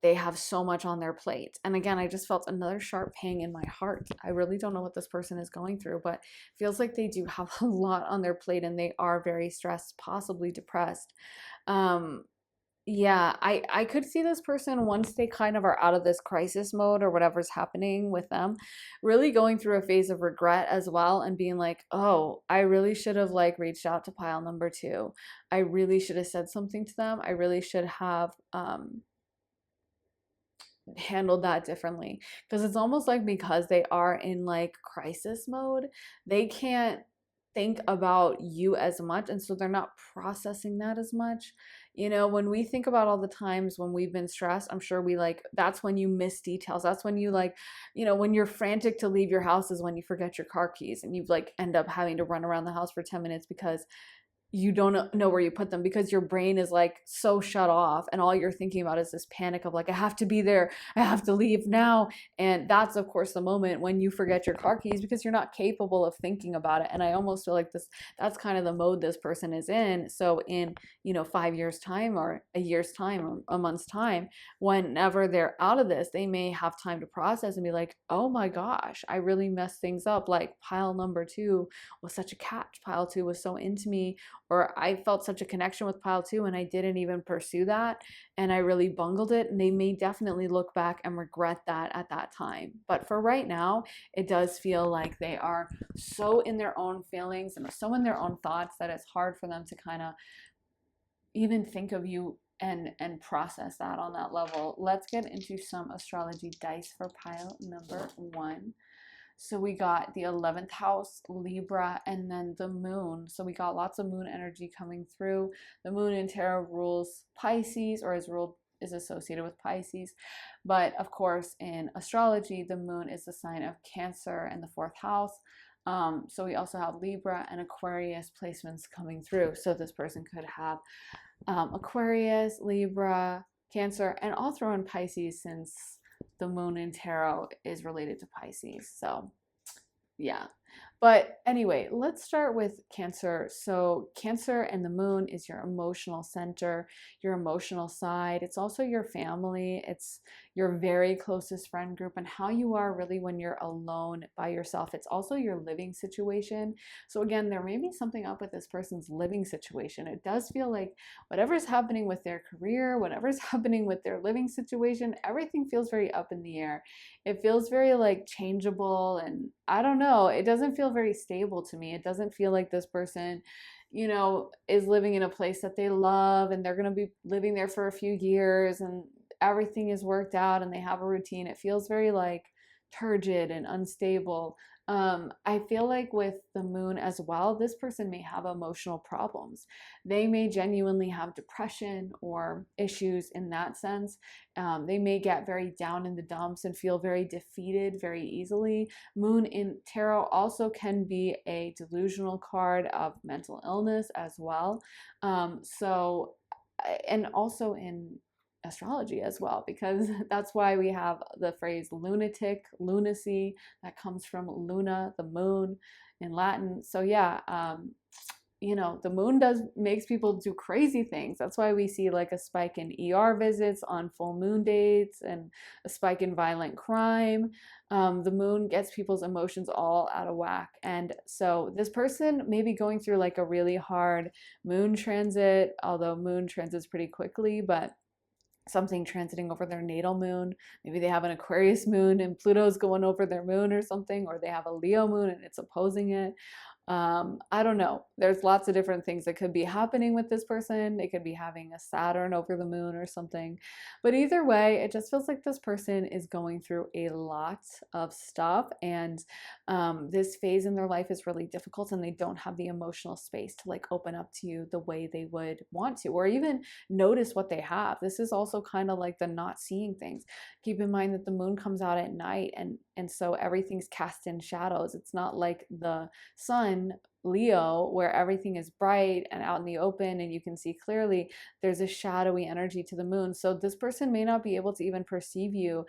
they have so much on their plate. And again, I just felt another sharp pang in my heart. I really don't know what this person is going through, but it feels like they do have a lot on their plate and they are very stressed, possibly depressed. Um, yeah, I could see this person once they kind of are out of this crisis mode or whatever's happening with them, really going through a phase of regret as well and being like, oh, I really should have like reached out to pile number two. I really should have said something to them. I really should have handled that differently, because it's almost like because they are in like crisis mode, they can't think about you as much, and so they're not processing that as much. You know, when we think about all the times when we've been stressed, I'm sure we like, that's when you miss details. That's when you like, you know, when you're frantic to leave your house is when you forget your car keys and you like end up having to run around the house for 10 minutes because you don't know where you put them, because your brain is like so shut off and all you're thinking about is this panic of like, I have to be there, I have to leave now. And that's of course the moment when you forget your car keys because you're not capable of thinking about it. And I almost feel like that's kind of the mode this person is in. So in, you know, 5 years time or a year's time or a month's time, whenever they're out of this, they may have time to process and be like, oh my gosh, I really messed things up. Like pile number two was such a catch, pile two was so into me, or I felt such a connection with pile two and I didn't even pursue that and I really bungled it. And they may definitely look back and regret that at that time. But for right now, it does feel like they are so in their own feelings and so in their own thoughts that it's hard for them to kind of even think of you and process that on that level. Let's get into some astrology dice for pile number one. So we got the 11th house, Libra, and then the moon. So we got lots of moon energy coming through. The moon in tarot rules Pisces, or is associated with Pisces. But of course, in astrology, the moon is the sign of Cancer in the 4th house. So we also have Libra and Aquarius placements coming through. So this person could have Aquarius, Libra, Cancer, and I'll throw in Pisces since the moon in tarot is related to Pisces. So yeah. But anyway, let's start with Cancer. So Cancer and the moon is your emotional center, your emotional side. It's also your family. It's your very closest friend group and how you are really when you're alone by yourself. It's also your living situation. So again, there may be something up with this person's living situation. It does feel like whatever's happening with their career, whatever's happening with their living situation, everything feels very up in the air. It feels very like changeable, and I don't know, it doesn't feel very stable to me. It doesn't feel like this person, you know, is living in a place that they love and they're going to be living there for a few years and everything is worked out and they have a routine. It feels very like turgid and unstable. I feel like with the moon as well, this person may have emotional problems. They may genuinely have depression or issues in that sense. They may get very down in the dumps and feel very defeated very easily. Moon in tarot also can be a delusional card of mental illness as well. And also in astrology as well, because that's why we have the phrase lunatic, lunacy, that comes from luna, the moon in Latin. So yeah, you know, the moon makes people do crazy things. That's why we see like a spike in ER visits on full moon dates and a spike in violent crime. The moon gets people's emotions all out of whack. And so this person may be going through like a really hard moon transit, although moon transits pretty quickly, but something transiting over their natal moon. Maybe they have an Aquarius moon and Pluto's going over their moon or something, or they have a Leo moon and it's opposing it. I don't know. There's lots of different things that could be happening with this person. They could be having a Saturn over the moon or something. But either way, it just feels like this person is going through a lot of stuff, and this phase in their life is really difficult, and they don't have the emotional space to like open up to you the way they would want to, or even notice what they have. This is also kind of like the not seeing things. Keep in mind that the moon comes out at night, and so everything's cast in shadows. It's not like the sun, Leo, where everything is bright and out in the open and you can see clearly. There's a shadowy energy to the moon. So this person may not be able to even perceive you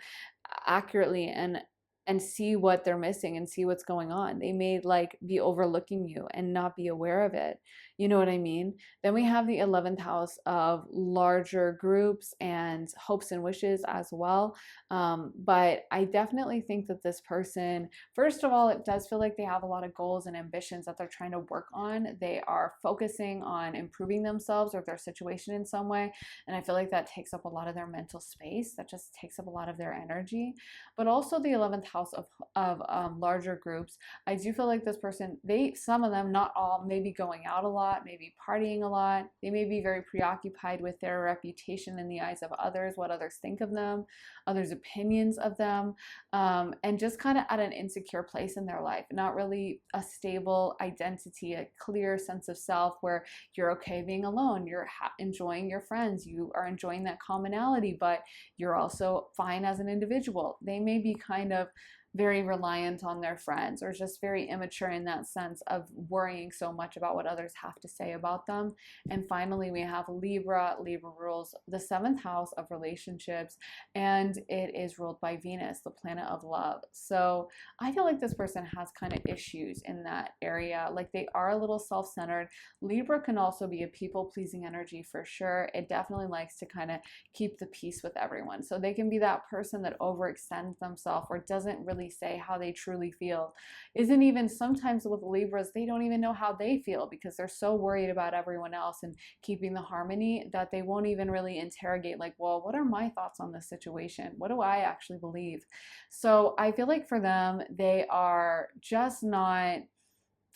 accurately and see what they're missing and see what's going on. They may like be overlooking you and not be aware of it. You know what I mean? Then we have the 11th house of larger groups and hopes and wishes as well. But I definitely think that this person, first of all, it does feel like they have a lot of goals and ambitions that they're trying to work on. They are focusing on improving themselves or their situation in some way. And I feel like that takes up a lot of their mental space. That just takes up a lot of their energy. But also the 11th house of larger groups. I do feel like this person, some of them, not all, may be going out a lot, maybe partying a lot. They may be very preoccupied with their reputation in the eyes of others, what others think of them, others' opinions of them, and just kind of at an insecure place in their life. Not really a stable identity, a clear sense of self where you're okay being alone, you're enjoying your friends, you are enjoying that commonality, but you're also fine as an individual. They may be kind of very reliant on their friends, or just very immature in that sense of worrying so much about what others have to say about them. And finally, we have Libra. Libra rules the 7th house of relationships, and it is ruled by Venus, the planet of love. So I feel like this person has kind of issues in that area. Like they are a little self-centered. Libra can also be a people-pleasing energy for sure. It definitely likes to kind of keep the peace with everyone. So they can be that person that overextends themselves or doesn't really say how they truly feel. Isn't even sometimes with Libras, they don't even know how they feel because they're so worried about everyone else and keeping the harmony that they won't even really interrogate, like, well, what are my thoughts on this situation? What do I actually believe? So I feel like for them, they are just not,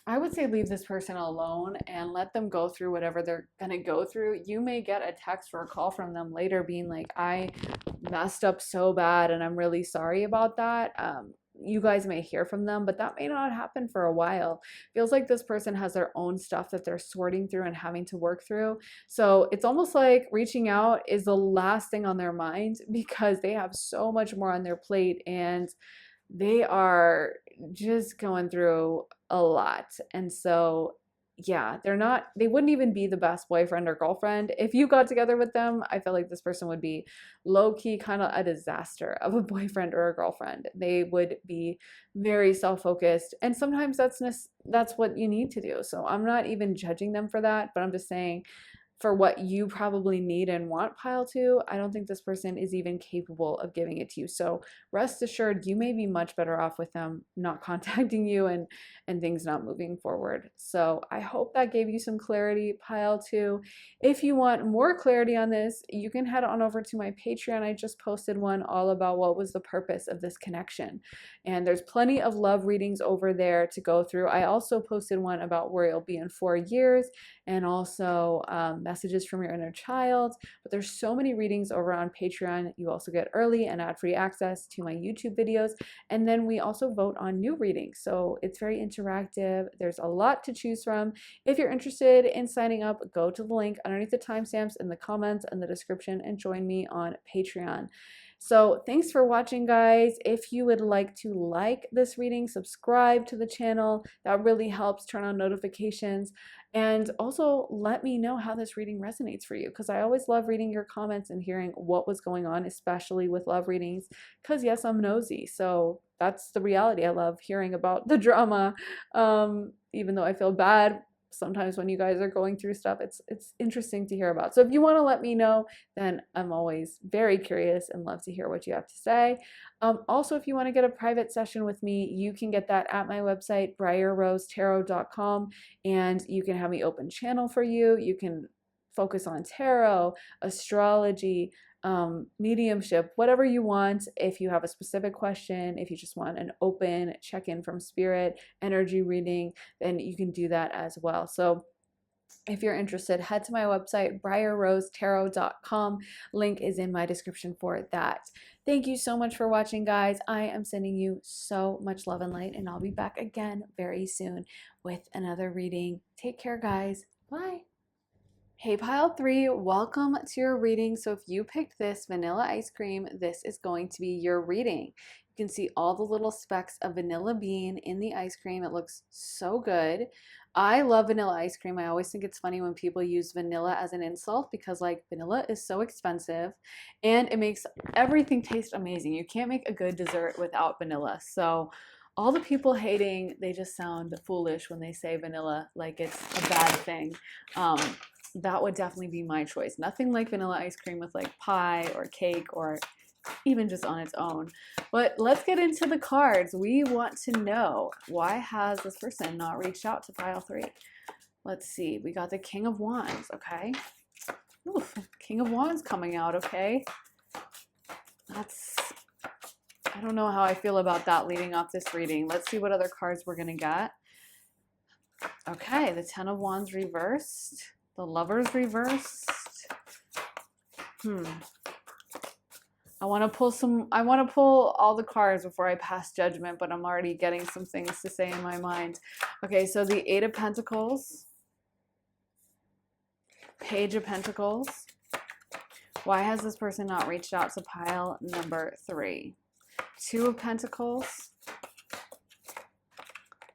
I would say leave this person alone and let them go through whatever they're going to go through. You may get a text or a call from them later being like, I messed up so bad and I'm really sorry about that. You guys may hear from them, but that may not happen for a while. Feels like this person has their own stuff that they're sorting through and having to work through. So it's almost like reaching out is the last thing on their mind because they have so much more on their plate and they are just going through a lot. And so yeah, they wouldn't even be the best boyfriend or girlfriend. If you got together with them, I feel like this person would be low key kind of a disaster of a boyfriend or a girlfriend. They would be very self-focused, and sometimes that's what you need to do. So I'm not even judging them for that, but I'm just saying for what you probably need and want, pile two, I don't think this person is even capable of giving it to you. So rest assured, you may be much better off with them not contacting you and things not moving forward. So I hope that gave you some clarity, pile two. If you want more clarity on this, you can head on over to my Patreon. I just posted one all about what was the purpose of this connection. And there's plenty of love readings over there to go through. I also posted one about where you'll be in 4 years, and also messages from your inner child. But there's so many readings over on Patreon. You also get early and ad-free access to my YouTube videos. And then we also vote on new readings. So it's very interactive. There's a lot to choose from. If you're interested in signing up, go to the link underneath the timestamps in the comments and the description and join me on Patreon. So thanks for watching, guys. If you would like to like this reading, subscribe to the channel. That really helps. Turn on notifications. And also let me know how this reading resonates for you, because I always love reading your comments and hearing what was going on, especially with love readings, because yes, I'm nosy. So that's the reality. I love hearing about the drama, even though I feel bad sometimes when you guys are going through stuff. It's interesting to hear about. So if you want to let me know, then I'm always very curious and love to hear what you have to say. Also, if you want to get a private session with me, you can get that at my website, briarrosetarot.com, and you can have me open channel for you. You can focus on tarot, astrology, mediumship, whatever you want. If you have a specific question, if you just want an open check-in from spirit, energy reading, then you can do that as well. So if you're interested, head to my website, briarrosetarot.com. Link is in my description for that. Thank you so much for watching, guys. I am sending you so much love and light, and I'll be back again very soon with another reading. Take care, guys. Bye. Hey, pile 3, welcome to your reading. So if you picked this vanilla ice cream, this is going to be your reading. You can see all the little specks of vanilla bean in the ice cream. It looks so good. I love vanilla ice cream. I always think it's funny when people use vanilla as an insult because like vanilla is so expensive and it makes everything taste amazing. You can't make a good dessert without vanilla. So all the people hating, they just sound foolish when they say vanilla like it's a bad thing. That would definitely be my choice. Nothing like vanilla ice cream with like pie or cake or even just on its own. But let's get into the cards. We want to know, why has this person not reached out to pile 3? Let's see. We got the King of Wands. Okay. Oof, King of Wands coming out. Okay. I don't know how I feel about that leading off this reading. Let's see what other cards we're going to get. Okay. The 10 of Wands reversed. The Lovers reversed. I want to pull all the cards before I pass judgment, but I'm already getting some things to say in my mind. Okay, so the 8 of Pentacles, Page of Pentacles. Why has this person not reached out to pile number 3? 2 of Pentacles.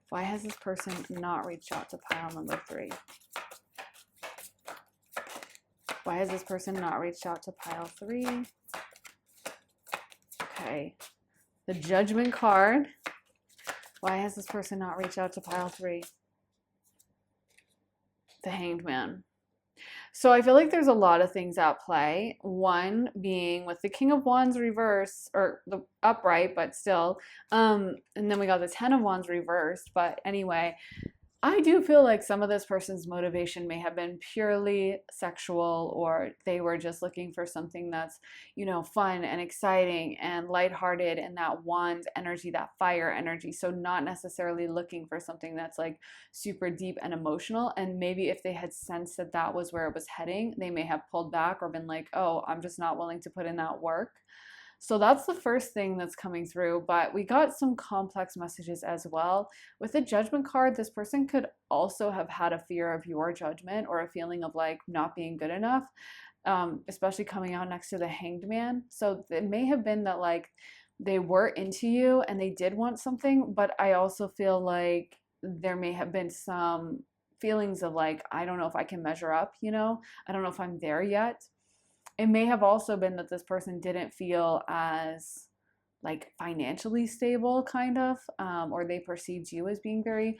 Why has this person not reached out to pile number 3? Why has this person not reached out to pile 3? Okay. The Judgment card. Why has this person not reached out to pile 3? The Hanged Man. So I feel like there's a lot of things at play. One being with the King of Wands reverse, or the upright, but still. And then we got the 10 of Wands reversed. But anyway, I do feel like some of this person's motivation may have been purely sexual, or they were just looking for something that's, you know, fun and exciting and lighthearted and that wand energy, that fire energy. So not necessarily looking for something that's like super deep and emotional. And maybe if they had sensed that that was where it was heading, they may have pulled back or been like, oh, I'm just not willing to put in that work. So that's the first thing that's coming through, but we got some complex messages as well. With the Judgment card, this person could also have had a fear of your judgment or a feeling of like not being good enough, especially coming out next to the Hanged Man. So it may have been that like they were into you and they did want something, but I also feel like there may have been some feelings of like, I don't know if I can measure up, you know? I don't know if I'm there yet. It may have also been that this person didn't feel as like financially stable kind of, or they perceived you as being very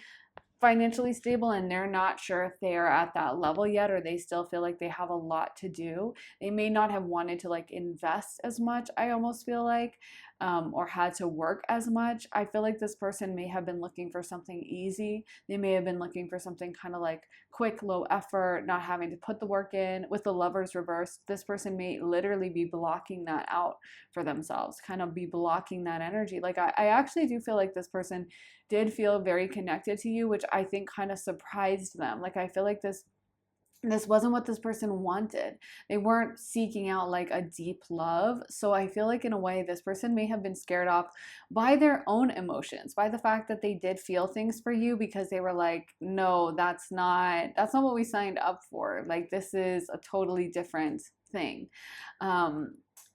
financially stable and they're not sure if they are at that level yet, or they still feel like they have a lot to do. They may not have wanted to like invest as much, I almost feel like, or had to work as much. I feel like this person may have been looking for something easy. They may have been looking for something kind of like quick, low effort, not having to put the work in. With the Lovers reversed, this person may literally be blocking that out for themselves, kind of be blocking that energy. Like I actually do feel like this person did feel very connected to you, which I think kind of surprised them. Like I feel like this wasn't what this person wanted. They weren't seeking out like a deep love. So I feel like in a way, this person may have been scared off by their own emotions, by the fact that they did feel things for you, because they were like, no, that's not what we signed up for. Like this is a totally different thing.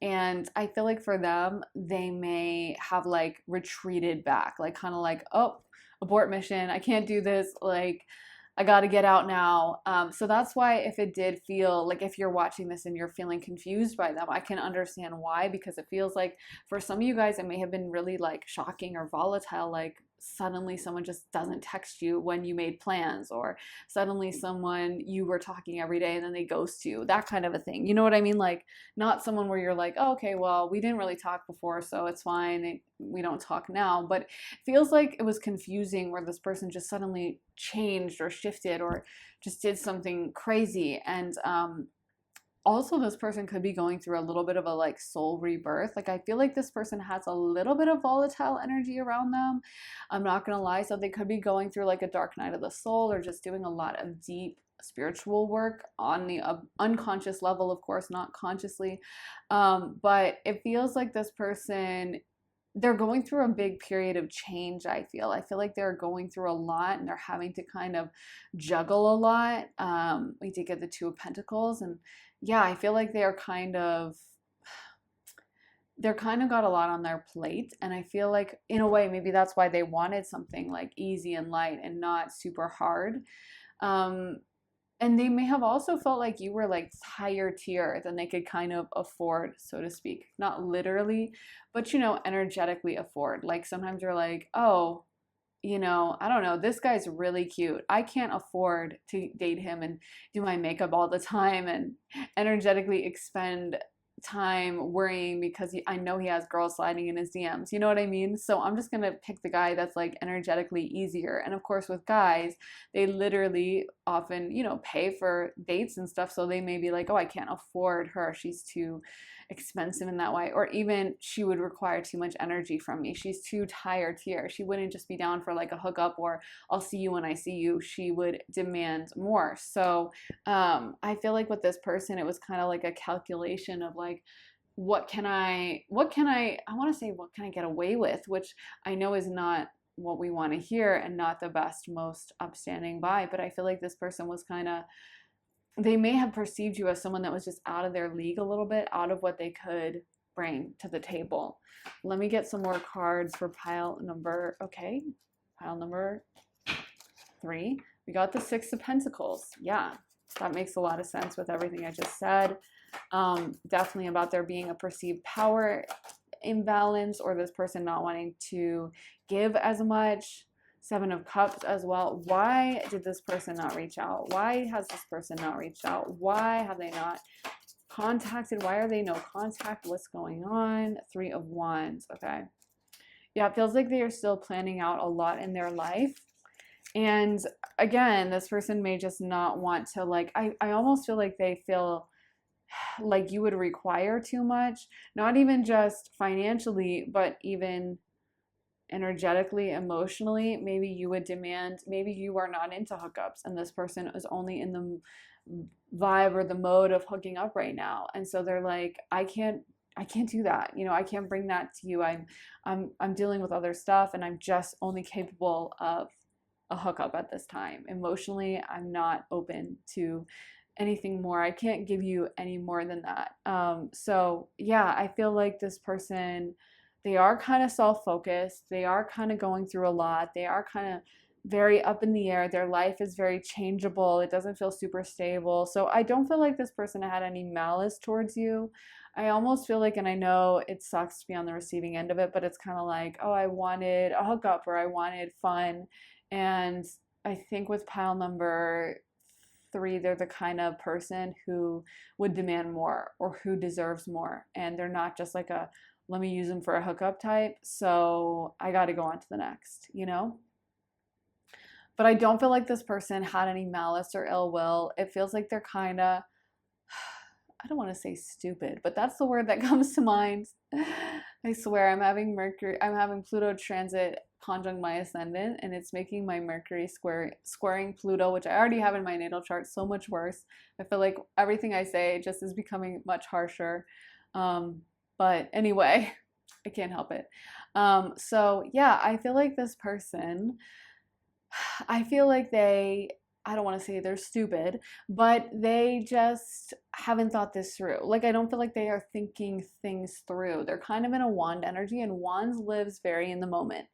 And I feel like for them, they may have like retreated back, like kind of like, oh, abort mission, I can't do this, like I got to get out now. So that's why if it did feel like, if you're watching this and you're feeling confused by them, I can understand why, because it feels like for some of you guys, it may have been really like shocking or volatile, like suddenly someone just doesn't text you when you made plans, or suddenly someone you were talking every day and then they ghost you, that kind of a thing. You know what I mean? Like not someone where you're like, oh, okay, well, we didn't really talk before, so it's fine. We don't talk now. But it feels like it was confusing where this person just suddenly changed or shifted or just did something crazy. And Also, this person could be going through a little bit of a like soul rebirth. Like, I feel like this person has a little bit of volatile energy around them. I'm not gonna lie. So they could be going through like a dark night of the soul, or just doing a lot of deep spiritual work on the unconscious level, of course, not consciously. But it feels like this person, they're going through a big period of change. I feel like they're going through a lot, and they're having to kind of juggle a lot. We did get the Two of Pentacles, and yeah, I feel like they're kind of got a lot on their plate, and I feel like in a way maybe that's why they wanted something like easy and light and not super hard. um and they may have also felt like you were like higher tier than they could kind of afford, so to speak. Not literally, but energetically afford. Like sometimes you're like, oh, I don't know, this guy's really cute. I can't afford to date him and do my makeup all the time and energetically expend time worrying because I know he has girls sliding in his DMs. You know what I mean? So I'm just gonna pick the guy that's like energetically easier. And of course, with guys, they literally often, pay for dates and stuff. So they may be like, oh, I can't afford her. She's too expensive in that way. Or even she would require too much energy from me. She's too tired here. She wouldn't just be down for like a hookup or I'll see you when I see you. She would demand more. So I feel like with this person, it was kind of like a calculation of like, what can I want to say, what can I get away with, which I know is not what we want to hear and not the best, most upstanding vibe. But I feel like this person was kind of, they may have perceived you as someone that was just out of their league a little bit, out of what they could bring to the table. Let me get some more cards for pile number 3. We got the Six of Pentacles. Yeah, that makes a lot of sense with everything I just said. Definitely about there being a perceived power imbalance, or this person not wanting to give as much. Seven of Cups as well. Why did this person not reach out? Why has this person not reached out? Why have they not contacted? Why are they no contact? What's going on? Three of Wands. Okay. Yeah, it feels like they are still planning out a lot in their life. And again, this person may just not want to, like, I almost feel like they feel like you would require too much, not even just financially, but even energetically, emotionally. Maybe you would demand, maybe you are not into hookups and this person is only in the vibe or the mode of hooking up right now. And so they're like, I can't do that. I can't bring that to you. I'm dealing with other stuff and I'm just only capable of a hookup at this time. Emotionally, I'm not open to anything more. I can't give you any more than that. So yeah, I feel like this person, they are kind of self-focused. They are kind of going through a lot. They are kind of very up in the air. Their life is very changeable. It doesn't feel super stable. So I don't feel like this person had any malice towards you. I almost feel like, and I know it sucks to be on the receiving end of it, but it's kind of like, oh, I wanted a hookup or I wanted fun. And I think with pile number 3, they're the kind of person who would demand more or who deserves more. And they're not just like a, let me use them for a hookup type, so I got to go on to the next, But I don't feel like this person had any malice or ill will. It feels like they're kind of, I don't want to say stupid, but that's the word that comes to mind. I swear, I'm having Pluto transit conjunct my ascendant, and it's making my Mercury squaring Pluto, which I already have in my natal chart, so much worse. I feel like everything I say just is becoming much harsher. But anyway, I can't help it. So yeah, I feel like this person, I feel like I don't want to say they're stupid, but they just haven't thought this through. Like, I don't feel like they are thinking things through. They're kind of in a wand energy, and wands lives very in the moment.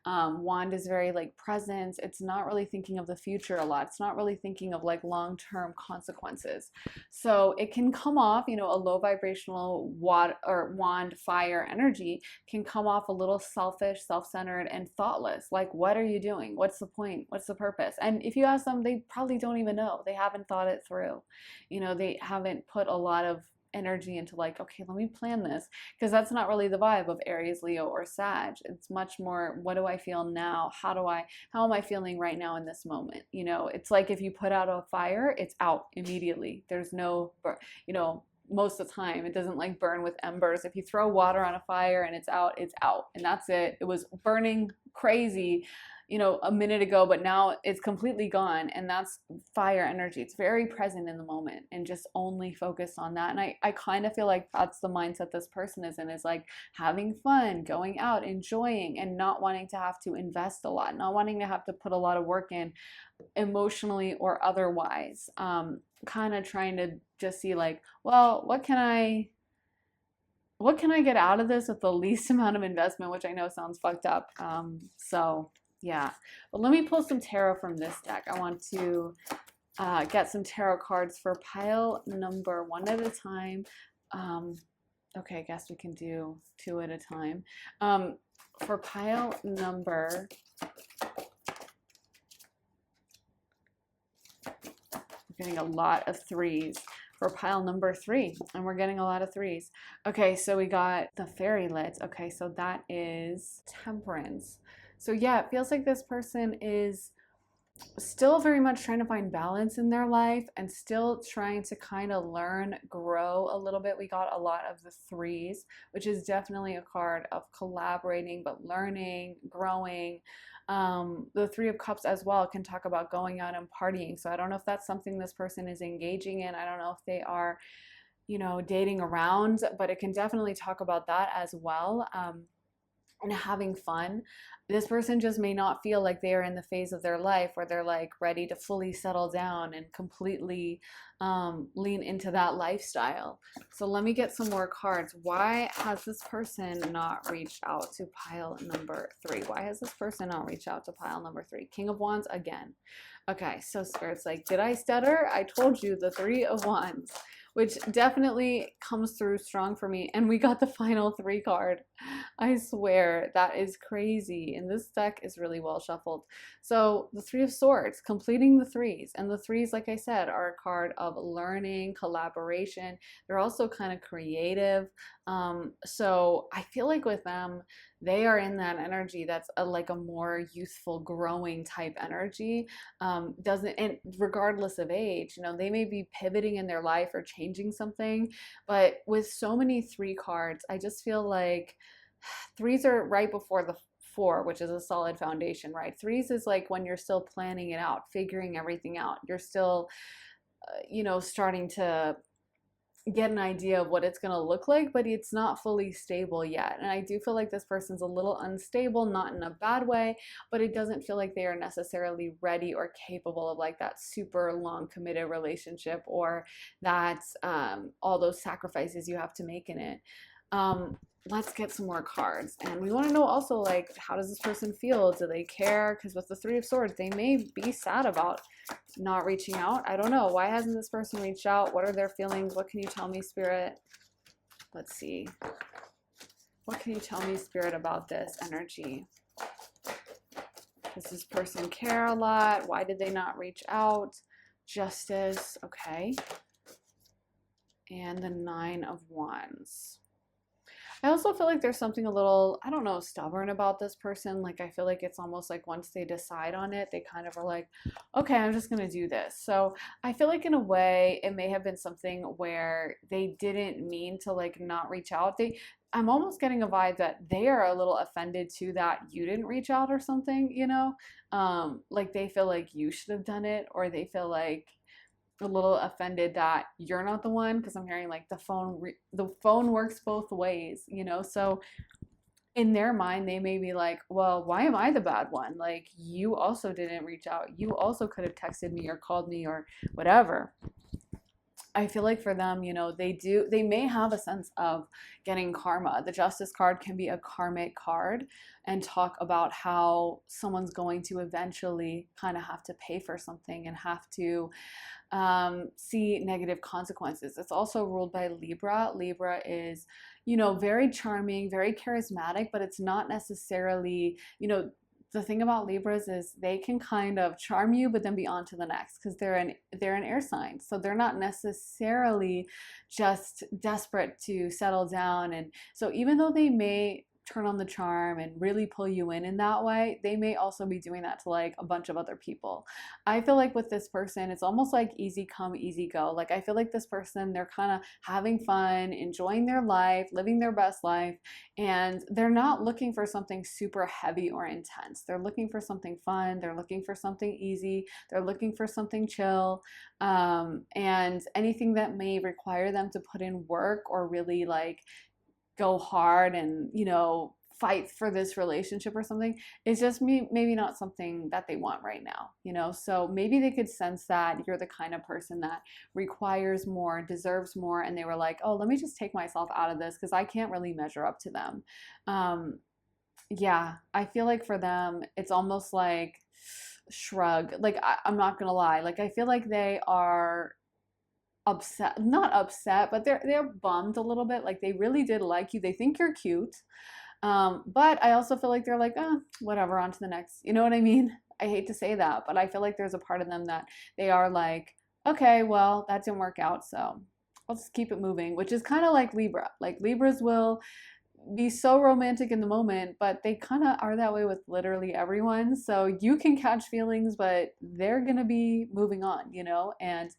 Wand is very like present. It's not really thinking of the future a lot. It's not really thinking of like long-term consequences. So it can come off, a low vibrational wand fire energy can come off a little selfish, self-centered, and thoughtless. Like, what are you doing? What's the point? What's the purpose? And if you ask them, they probably don't even know. They haven't thought it through. They haven't put a lot of energy into like, okay, let me plan this, because that's not really the vibe of Aries, Leo, or Sag. It's much more, what do I feel now? How am I feeling right now in this moment? You know, it's like if you put out a fire, it's out immediately. There's no, you know, most of the time it doesn't like burn with embers. If you throw water on a fire and it's out, and that's it. It was burning crazy, you know, a minute ago, but now it's completely gone. And that's fire energy. It's very present in the moment and just only focused on that. And I kind of feel like that's the mindset this person is in, is like having fun, going out, enjoying, and not wanting to have to invest a lot, not wanting to have to put a lot of work in emotionally or otherwise. Kind of trying to just see like, well, what can I get out of this with the least amount of investment, which I know sounds fucked up. So yeah, but let me pull some tarot from this deck. I want to get some tarot cards for pile number 1 at a time. Okay, I guess we can do 2 at a time. For pile number, we're getting a lot of 3s. For pile number 3, and we're getting a lot of 3s. Okay, so we got the fairy lids. Okay, so that is temperance. So yeah, it feels like this person is still very much trying to find balance in their life and still trying to kind of learn, grow a little bit. We got a lot of the 3s, which is definitely a card of collaborating, but learning, growing. The 3 of Cups as well can talk about going out and partying. So I don't know if that's something this person is engaging in. I don't know if they are, you know, dating around, but it can definitely talk about that as well. And having fun. This person just may not feel like they are in the phase of their life where they're like ready to fully settle down and completely lean into that lifestyle. So let me get some more cards. Why has this person not reached out to pile number 3? Why has this person not reached out to pile number 3? King of Wands again. Okay, so Spirit's like, did I stutter? I told you, the 3 of Wands, which definitely comes through strong for me. And we got the final 3 card. I swear, that is crazy. And this deck is really well shuffled. So the 3 of Swords, completing the 3s. And the 3s, like I said, are a card of learning, collaboration. They're also kind of creative. So I feel like with them, they are in that energy that's like a more youthful, growing type energy. And regardless of age, you know, they may be pivoting in their life or changing something, but with so many 3 cards, I just feel like 3s are right before the 4, which is a solid foundation, right? 3s is like when you're still planning it out, figuring everything out. You're still, you know, starting to get an idea of what it's going to look like, but it's not fully stable yet. And I do feel like this person's a little unstable, not in a bad way, but it doesn't feel like they are necessarily ready or capable of like that super long committed relationship, or that all those sacrifices you have to make in it. Let's get some more cards. And we want to know also, like, how does this person feel? Do they care? Because with the 3 of Swords, they may be sad about not reaching out. I don't know. Why hasn't this person reached out? What are their feelings? What can you tell me, Spirit? Let's see. What can you tell me, Spirit, about this energy? Does this person care a lot? Why did they not reach out? Justice. Okay. And the 9 of Wands. I also feel like there's something a little, I don't know, stubborn about this person. Like, I feel like it's almost like once they decide on it, they kind of are like, okay, I'm just going to do this. So I feel like in a way, it may have been something where they didn't mean to like not reach out. I'm almost getting a vibe that they are a little offended too that you didn't reach out or something, you know? Like they feel like you should have done it, or they feel like a little offended that you're not the one, because I'm hearing like the phone works both ways, you know? So in their mind, they may be like, well, why am I the bad one? Like, you also didn't reach out. You also could have texted me or called me or whatever. I feel like for them, you know, they may have a sense of getting karma. The Justice card can be a karmic card and talk about how someone's going to eventually kind of have to pay for something and have to see negative consequences. It's also ruled by Libra. Libra is, you know, very charming, very charismatic, but it's not necessarily, you know, the thing about Libras is they can kind of charm you, but then be on to the next because they're an air sign. So they're not necessarily just desperate to settle down. And so even though they may turn on the charm and really pull you in that way, they may also be doing that to like a bunch of other people. I feel like with this person, it's almost like easy come, easy go. Like I feel like this person, they're kind of having fun, enjoying their life, living their best life, and they're not looking for something super heavy or intense. They're looking for something fun, they're looking for something easy, they're looking for something chill, and anything that may require them to put in work or really like go hard and, fight for this relationship or something, it's just maybe not something that they want right now. So maybe they could sense that you're the kind of person that requires more, deserves more, and they were like, oh, let me just take myself out of this because I can't really measure up to them. Yeah, I feel like for them it's almost like shrug. Like I'm not gonna lie, like I feel like they are upset, not upset, but they're bummed a little bit. Like they really did like you, they think you're cute, but I also feel like they're like, whatever, on to the next. You know what I mean? I hate to say that, but I feel like there's a part of them that they are like, okay, well, that didn't work out, so I'll just keep it moving, which is kind of like Libra. Like Libras will be so romantic in the moment, but they kind of are that way with literally everyone. So you can catch feelings, but they're gonna be moving on. And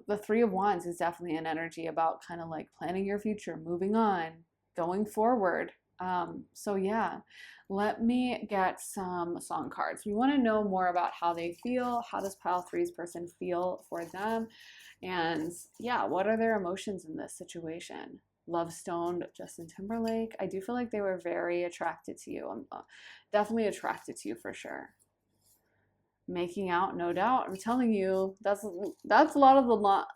the Three of Wands is definitely an energy about kind of like planning your future, moving on, going forward. So yeah, let me get some song cards. We want to know more about how they feel. How does pile three's person feel for them? And yeah, what are their emotions in this situation? Love stoned Justin Timberlake. I do feel like they were very attracted to you. I'm definitely attracted to you for sure. Making out, no doubt. I'm telling you, that's a lot of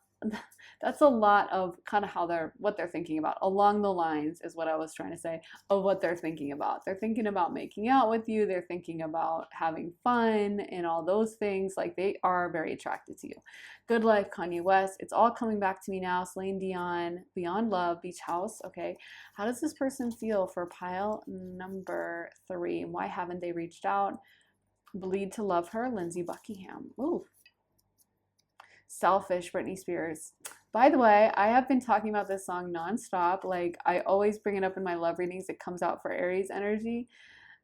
that's a lot of kind of what they're thinking about. Along the lines is what I was trying to say of what they're thinking about. They're thinking about making out with you. They're thinking about having fun and all those things. Like they are very attracted to you. Good Life, Kanye West. It's all coming back to me now. Celine Dion, Beyond Love, Beach House. Okay, how does this person feel for pile number 3? Why haven't they reached out? Bleed to Love Her, Lindsey Buckingham. Ooh. Selfish, Britney Spears. By the way, I have been talking about this song nonstop. Like I always bring it up in my love readings. It comes out for Aries energy,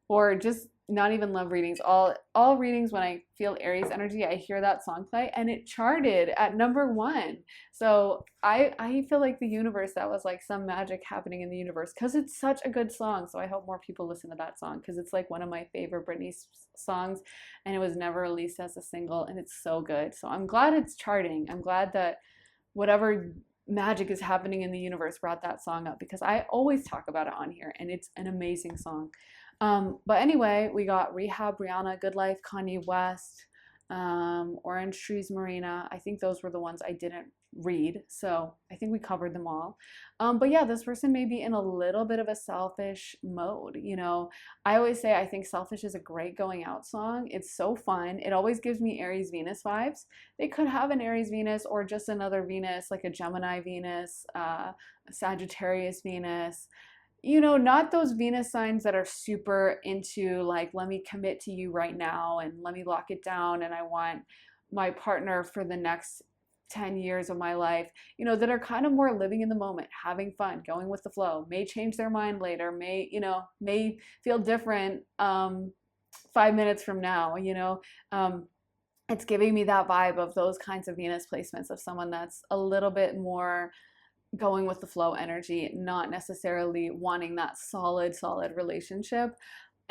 or just not even love readings. All readings when I feel Aries energy, I hear that song play, and it charted at #1. So I feel like the universe, that was like some magic happening in the universe because it's such a good song. So I hope more people listen to that song because it's like one of my favorite Britney songs, and it was never released as a single, and it's so good. So I'm glad it's charting. I'm glad that whatever magic is happening in the universe brought that song up because I always talk about it on here, and it's an amazing song. But anyway, we got Rehab, Rihanna, Good Life, Kanye West, Orange Trees, Marina. I think those were the ones I didn't read, so I think we covered them all. But yeah, this person may be in a little bit of a selfish mode. I always say I think Selfish is a great going out song. It's so fun. It always gives me Aries Venus vibes. They could have an Aries Venus or just another Venus, like a Gemini Venus, Sagittarius Venus. Not those Venus signs that are super into like, let me commit to you right now and let me lock it down and I want my partner for the next 10 years of my life, that are kind of more living in the moment, having fun, going with the flow, may change their mind later, may feel different 5 minutes from now. It's giving me that vibe of those kinds of Venus placements of someone that's a little bit more going with the flow energy, not necessarily wanting that solid relationship,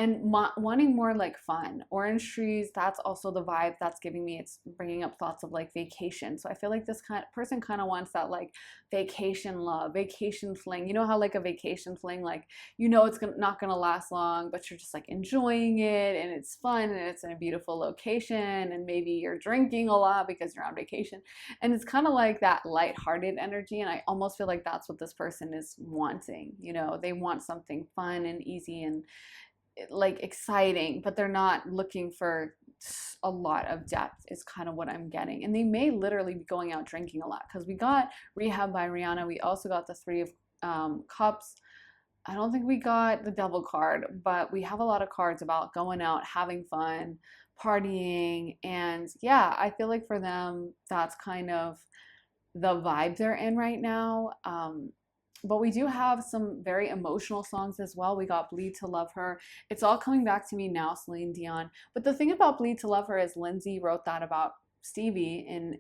and wanting more like fun. Orange Trees, that's also the vibe that's giving me. It's bringing up thoughts of like vacation. So I feel like this person kind of wants that like vacation love, vacation fling. You know how like a vacation fling, like it's not gonna last long, but you're just like enjoying it and it's fun and it's in a beautiful location and maybe you're drinking a lot because you're on vacation. And it's kind of like that lighthearted energy. And I almost feel like that's what this person is wanting. They want something fun and easy and like exciting, but they're not looking for a lot of depth is kind of what I'm getting. And they may literally be going out drinking a lot because we got Rehab by Rihanna. We also got the Three of Cups. I don't think we got the devil card, but we have a lot of cards about going out, having fun, partying, and yeah, I feel like for them, that's kind of the vibe they're in right now. But we do have some very emotional songs as well. We got Bleed to Love Her. It's all coming back to me now, Celine Dion. But the thing about Bleed to Love Her is Lindsay wrote that about Stevie in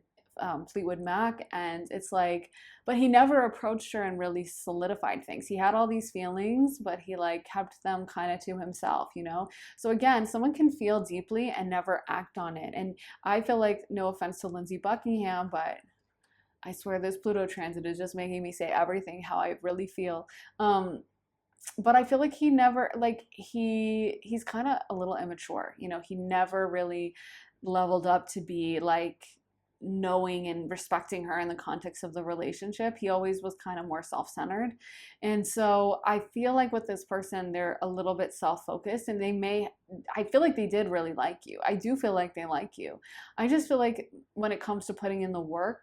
Fleetwood Mac, and it's like, but he never approached her and really solidified things. He had all these feelings, but he like kept them kind of to himself, you know? So again, someone can feel deeply and never act on it. And I feel like, no offense to Lindsey Buckingham, but I swear this Pluto transit is just making me say everything how I really feel. But I feel like he never like he's kind of a little immature. You know, he never really leveled up to be like knowing and respecting her in the context of the relationship. He always was kind of more self-centered. And so I feel like with this person, they're a little bit self-focused, and I feel like they did really like you. I do feel like they like you. I just feel like when it comes to putting in the work,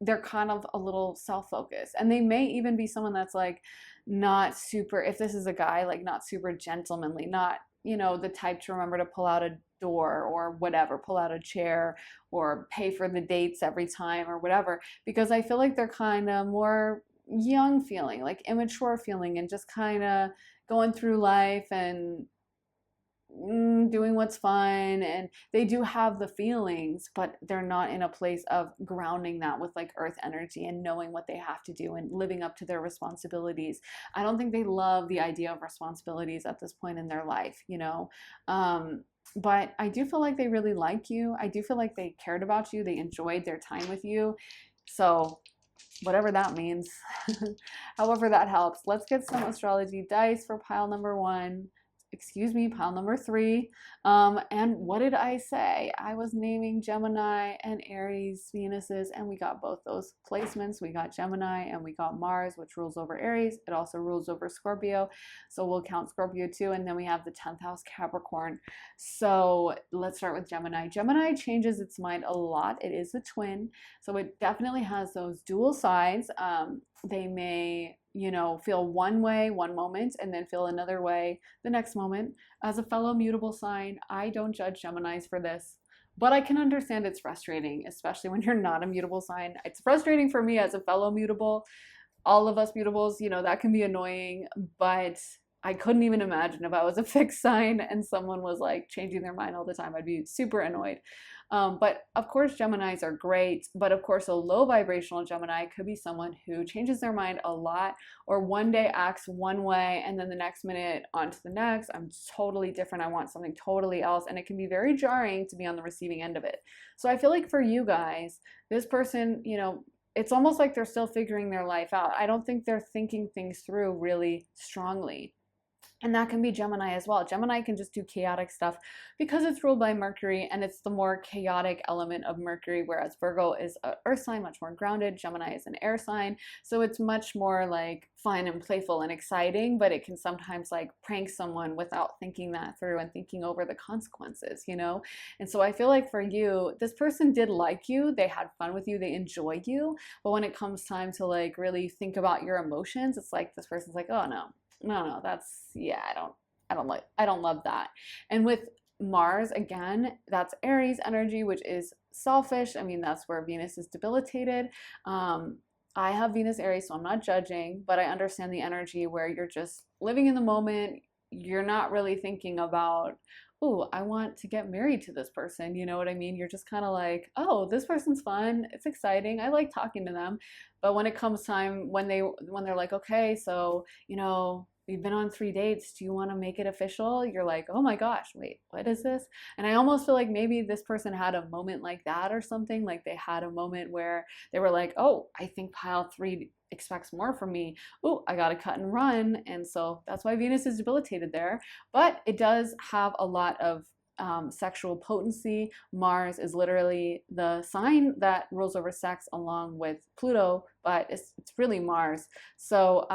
they're kind of a little self-focused, and they may even be someone that's like not super, if this is a guy, like not super gentlemanly, not, you know, the type to remember to pull out a door or whatever, pull out a chair or pay for the dates every time or whatever, because I feel like they're kind of more young feeling, like immature feeling, and just kind of going through life and doing what's fun, and they do have the feelings, but they're not in a place of grounding that with like earth energy and knowing what they have to do and living up to their responsibilities. I don't think they love the idea of responsibilities at this point in their life, you know. But I do feel like they really like you. I do feel like they cared about you, they enjoyed their time with you. So whatever that means, however that helps. Let's get some astrology dice for pile number one. Excuse me, pile number three. And what did I say? I was naming Gemini and Aries Venuses, and we got both those placements. We got Gemini and we got Mars, which rules over Aries. It also rules over Scorpio, so we'll count Scorpio too. And then we have the 10th house Capricorn. So let's start with Gemini. Gemini changes its mind a lot. It is a twin, so it definitely has those dual sides. They may, you know, feel one way one moment and then feel another way the next moment. As a fellow mutable sign, I don't judge Geminis for this, but I can understand it's frustrating, especially when you're not a mutable sign. It's frustrating for me as a fellow mutable. All of us mutables, you know, that can be annoying, but I couldn't even imagine if I was a fixed sign and someone was like changing their mind all the time. I'd be super annoyed. But of course, Geminis are great. But of course, a low vibrational Gemini could be someone who changes their mind a lot, or one day acts one way and then the next minute on to the next, I'm totally different. I want something totally else. And it can be very jarring to be on the receiving end of it. So I feel like for you guys, this person, you know, it's almost like they're still figuring their life out. I don't think they're thinking things through really strongly. And that can be Gemini as well. Gemini can just do chaotic stuff because it's ruled by Mercury, and it's the more chaotic element of Mercury, whereas Virgo is an earth sign, much more grounded. Gemini is an air sign. So it's much more like fun and playful and exciting, but it can sometimes like prank someone without thinking that through and thinking over the consequences, you know? And so I feel like for you, this person did like you, they had fun with you, they enjoyed you, but when it comes time to like really think about your emotions, it's like this person's like, oh no, that's, yeah, I don't love that. And with Mars, again, that's Aries energy, which is selfish. I mean, that's where Venus is debilitated. I have Venus Aries, so I'm not judging, but I understand the energy where you're just living in the moment. You're not really thinking about, oh, I want to get married to this person. You know what I mean? You're just kind of like, oh, this person's fun. It's exciting. I like talking to them. But when it comes time, when they're like, okay, so, you know, we've been on 3 dates. Do you want to make it official? You're like, oh my gosh, wait, what is this? And I almost feel like maybe this person had a moment like that or something. Like they had a moment where they were like, oh, I think pile 3 expects more from me. Oh, I gotta cut and run. And so that's why Venus is debilitated there. But it does have a lot of sexual potency. Mars is literally the sign that rules over sex along with Pluto, but it's really Mars. So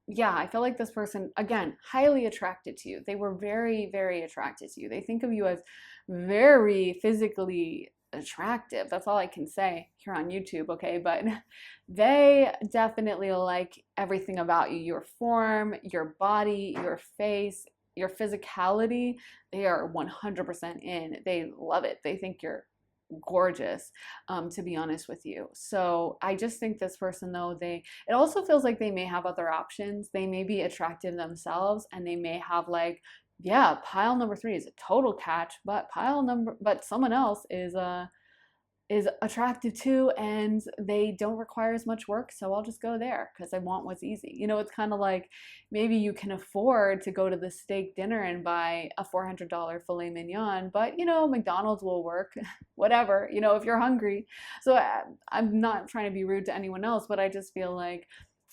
yeah, I feel like this person, again, highly attracted to you. They were very, very attracted to you. They think of you as very physically attractive. That's all I can say here on YouTube, okay? But they definitely like everything about you, your form, your body, your face, your physicality. They are 100% in. They love it. They think you're gorgeous, to be honest with you. So I just think this person, though, it also feels like they may have other options. They may be attractive themselves, and they may have like, yeah, pile number three is a total catch, but someone else is attractive too, and they don't require as much work, so I'll just go there because I want what's easy. It's kind of like maybe you can afford to go to the steak dinner and buy a $400 filet mignon, but McDonald's will work, whatever, if you're hungry. So I'm not trying to be rude to anyone else, but I just feel like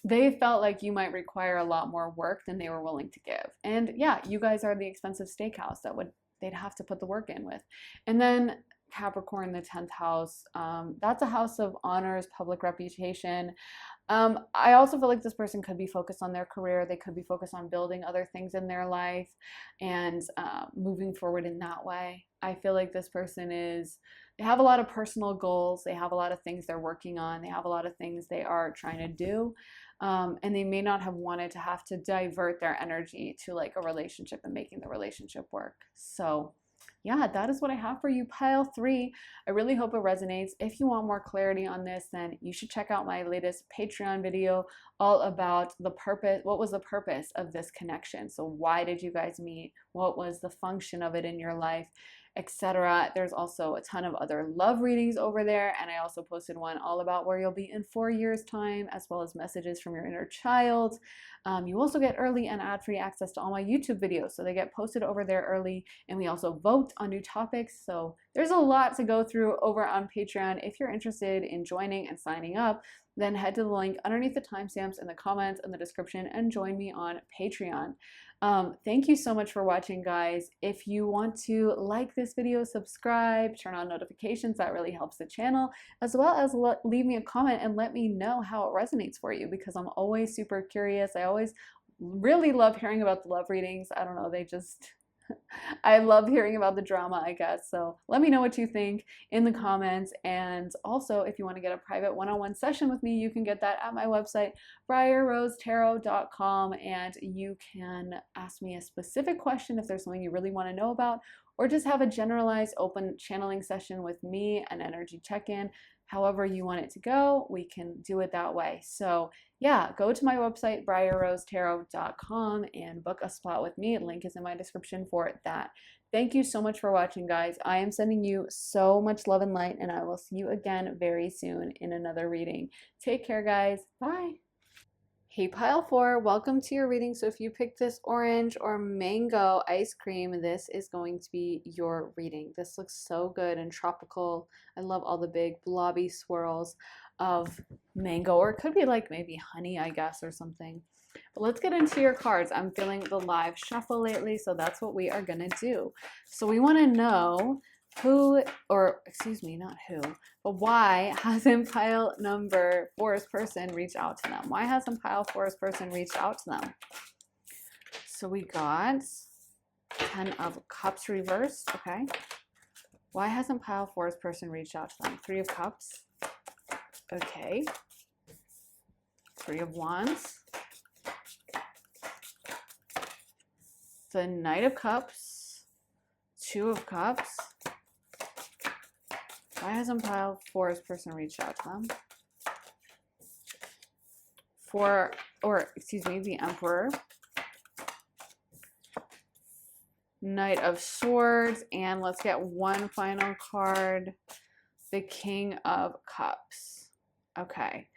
they felt like you might require a lot more work than they were willing to give. And yeah, you guys are the expensive steakhouse they'd have to put the work in with. And then Capricorn, the 10th house, that's a house of honors, public reputation. I also feel like this person could be focused on their career. They could be focused on building other things in their life and moving forward in that way. I feel like this person they have a lot of personal goals. They have a lot of things they're working on. They have a lot of things they are trying to do. And they may not have wanted to have to divert their energy to like a relationship and making the relationship work. So yeah, that is what I have for you, pile three. I really hope it resonates. If you want more clarity on this, then you should check out my latest Patreon video all about what was the purpose of this connection. So why did you guys meet? What was the function of it in your life, etc. There's also a ton of other love readings over there, and I also posted one all about where you'll be in 4 years' time, as well as messages from your inner child. You also get early and ad-free access to all my YouTube videos, so they get posted over there early, and we also vote on new topics. So there's a lot to go through over on Patreon. If you're interested in joining and signing up, then head to the link underneath the timestamps in the comments and the description and join me on Patreon. Thank you so much for watching, guys. If you want to like this video, subscribe, turn on notifications, that really helps the channel, as well as leave me a comment and let me know how it resonates for you, because I'm always super curious. I always really love hearing about the love readings. I don't know, I love hearing about the drama, I guess. So let me know what you think in the comments. And also, if you want to get a private one-on-one session with me, you can get that at my website, briarrosetarot.com. And you can ask me a specific question if there's something you really want to know about, or just have a generalized open channeling session with me, an energy check-in. However you want it to go, we can do it that way. So yeah, go to my website, briarrosetarot.com, and book a spot with me. Link is in my description for that. Thank you so much for watching, guys. I am sending you so much love and light, and I will see you again very soon in another reading. Take care, guys. Bye. Hey, pile four, welcome to your reading. So if you picked this orange or mango ice cream, this is going to be your reading. This looks so good and tropical. I love all the big blobby swirls of mango, or it could be like maybe honey, I guess, or something. But let's get into your cards. I'm feeling the live shuffle lately, so that's what we are gonna do. So we wanna know not who, but why hasn't pile number four's person reached out to them? Why hasn't pile four's person reached out to them? So we got 10 of Cups reversed, okay. Why hasn't pile four's person reached out to them? 3 of Cups, okay. 3 of Wands, the Knight of Cups, 2 of Cups. Why hasn't pile four's person reached out to them? The Emperor, Knight of Swords, and let's get one final card, the King of Cups. Okay.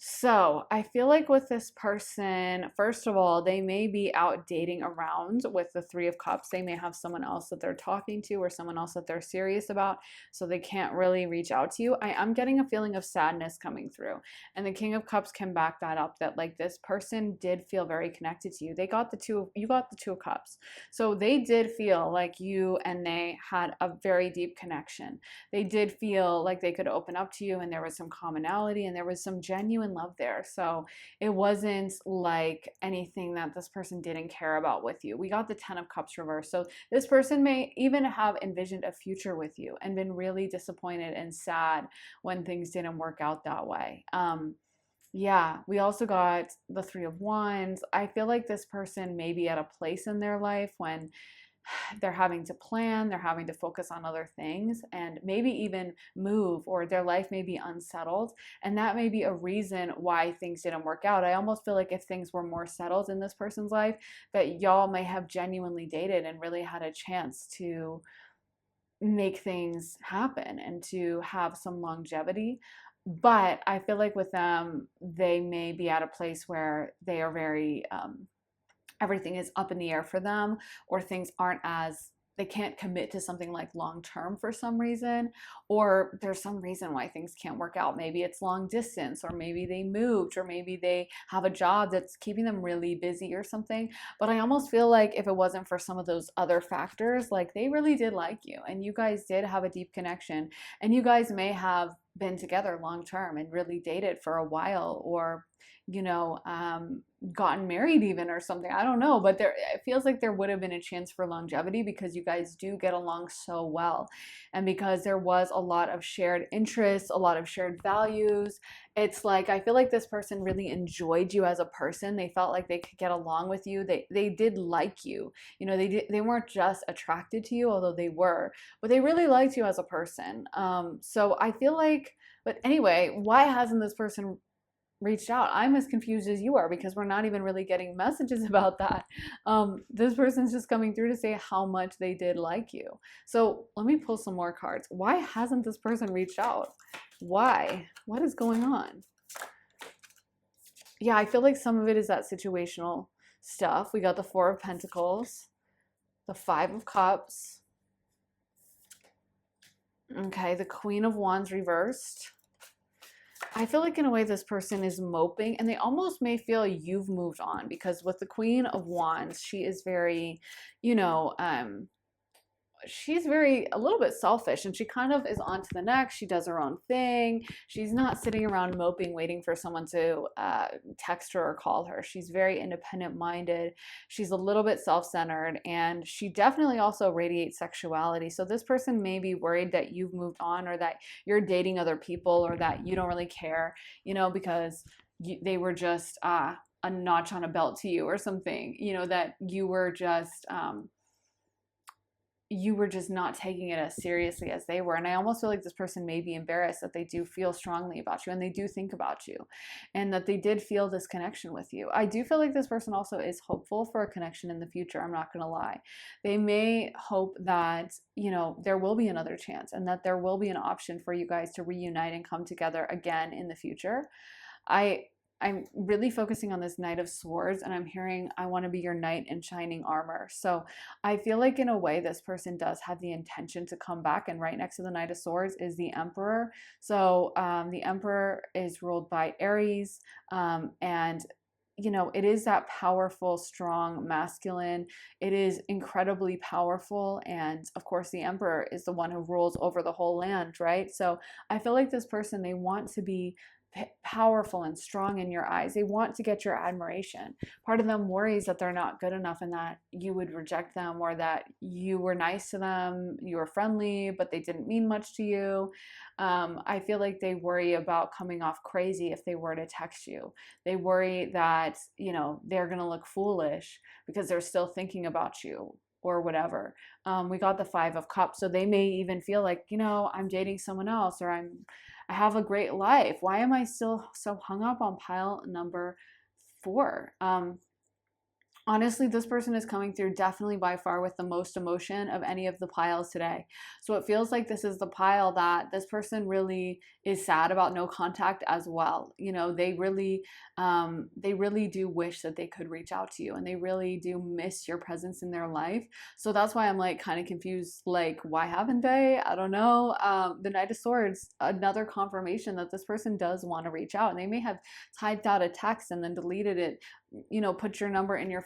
So I feel like with this person, first of all, they may be out dating around with the 3 of Cups. They may have someone else that they're talking to or someone else that they're serious about, so they can't really reach out to you. I'm getting a feeling of sadness coming through. And the King of Cups can back that up, that like this person did feel very connected to you. You got the 2 of Cups. So they did feel like you and they had a very deep connection. They did feel like they could open up to you, and there was some commonality, and there was some genuine in love there. So it wasn't like anything that this person didn't care about with you. We got the 10 of Cups reversed. So this person may even have envisioned a future with you and been really disappointed and sad when things didn't work out that way. Yeah, we also got the Three of Wands. I feel like this person may be at a place in their life when they're having to plan, they're having to focus on other things, and maybe even move, or their life may be unsettled. And that may be a reason why things didn't work out. I almost feel like if things were more settled in this person's life, that y'all may have genuinely dated and really had a chance to make things happen and to have some longevity. But I feel like with them, they may be at a place where they are very, everything is up in the air for them, or things aren't as, they can't commit to something like long term for some reason, or there's some reason why things can't work out. Maybe it's long distance, or maybe they moved, or maybe they have a job that's keeping them really busy or something. But I almost feel like if it wasn't for some of those other factors, like they really did like you and you guys did have a deep connection, and you guys may have been together long term and really dated for a while, or gotten married even or something. I don't know, but there, it feels like there would have been a chance for longevity because you guys do get along so well, and because there was a lot of shared interests, a lot of shared values. It's like I feel like this person really enjoyed you as a person. They felt like they could get along with you. They did like you. They weren't just attracted to you, although they were, but they really liked you as a person. So I feel like, but anyway, why hasn't this person reached out? I'm as confused as you are because we're not even really getting messages about that. This person's just coming through to say how much they did like you. So let me pull some more cards. Why hasn't this person reached out? Why? What is going on? Yeah, I feel like some of it is that situational stuff. We got the Four of Pentacles, the Five of Cups. Okay, the Queen of Wands reversed. I feel like in a way this person is moping, and they almost may feel you've moved on, because with the Queen of Wands, she is very, you know, she's very a little bit selfish, and she kind of is on to the next. She does her own thing. She's not sitting around moping waiting for someone to text her or call her. She's very independent minded. She's a little bit self-centered, and she definitely also radiates sexuality. So this person may be worried that you've moved on, or that you're dating other people, or that you don't really care, because they were just a notch on a belt to you or something, that you were just not taking it as seriously as they were. And I almost feel like this person may be embarrassed that they do feel strongly about you, and they do think about you, and that they did feel this connection with you. I do feel like this person also is hopeful for a connection in the future. I'm not going to lie. They may hope that, there will be another chance, and that there will be an option for you guys to reunite and come together again in the future. I'm really focusing on this Knight of Swords, and I'm hearing, I want to be your knight in shining armor. So I feel like in a way this person does have the intention to come back, and right next to the Knight of Swords is the Emperor. So the Emperor is ruled by Aries, and it is that powerful, strong, masculine. It is incredibly powerful. And of course, the Emperor is the one who rules over the whole land, right? So I feel like this person, they want to be powerful and strong in your eyes. They want to get your admiration. Part of them worries that they're not good enough, and that you would reject them, or that you were nice to them, you were friendly, but they didn't mean much to you. I feel like they worry about coming off crazy if they were to text you. They worry that, they're going to look foolish because they're still thinking about you, or whatever. We got the Five of Cups, so they may even feel like, I'm dating someone else, or I have a great life. Why am I still so hung up on pile number 4? Honestly, this person is coming through definitely by far with the most emotion of any of the piles today. So it feels like this is the pile that this person really is sad about no contact as well. They really do wish that they could reach out to you, and they really do miss your presence in their life. So that's why I'm like kind of confused. Like, why haven't they? I don't know. The Knight of Swords, another confirmation that this person does want to reach out, and they may have typed out a text and then deleted it, put your number in their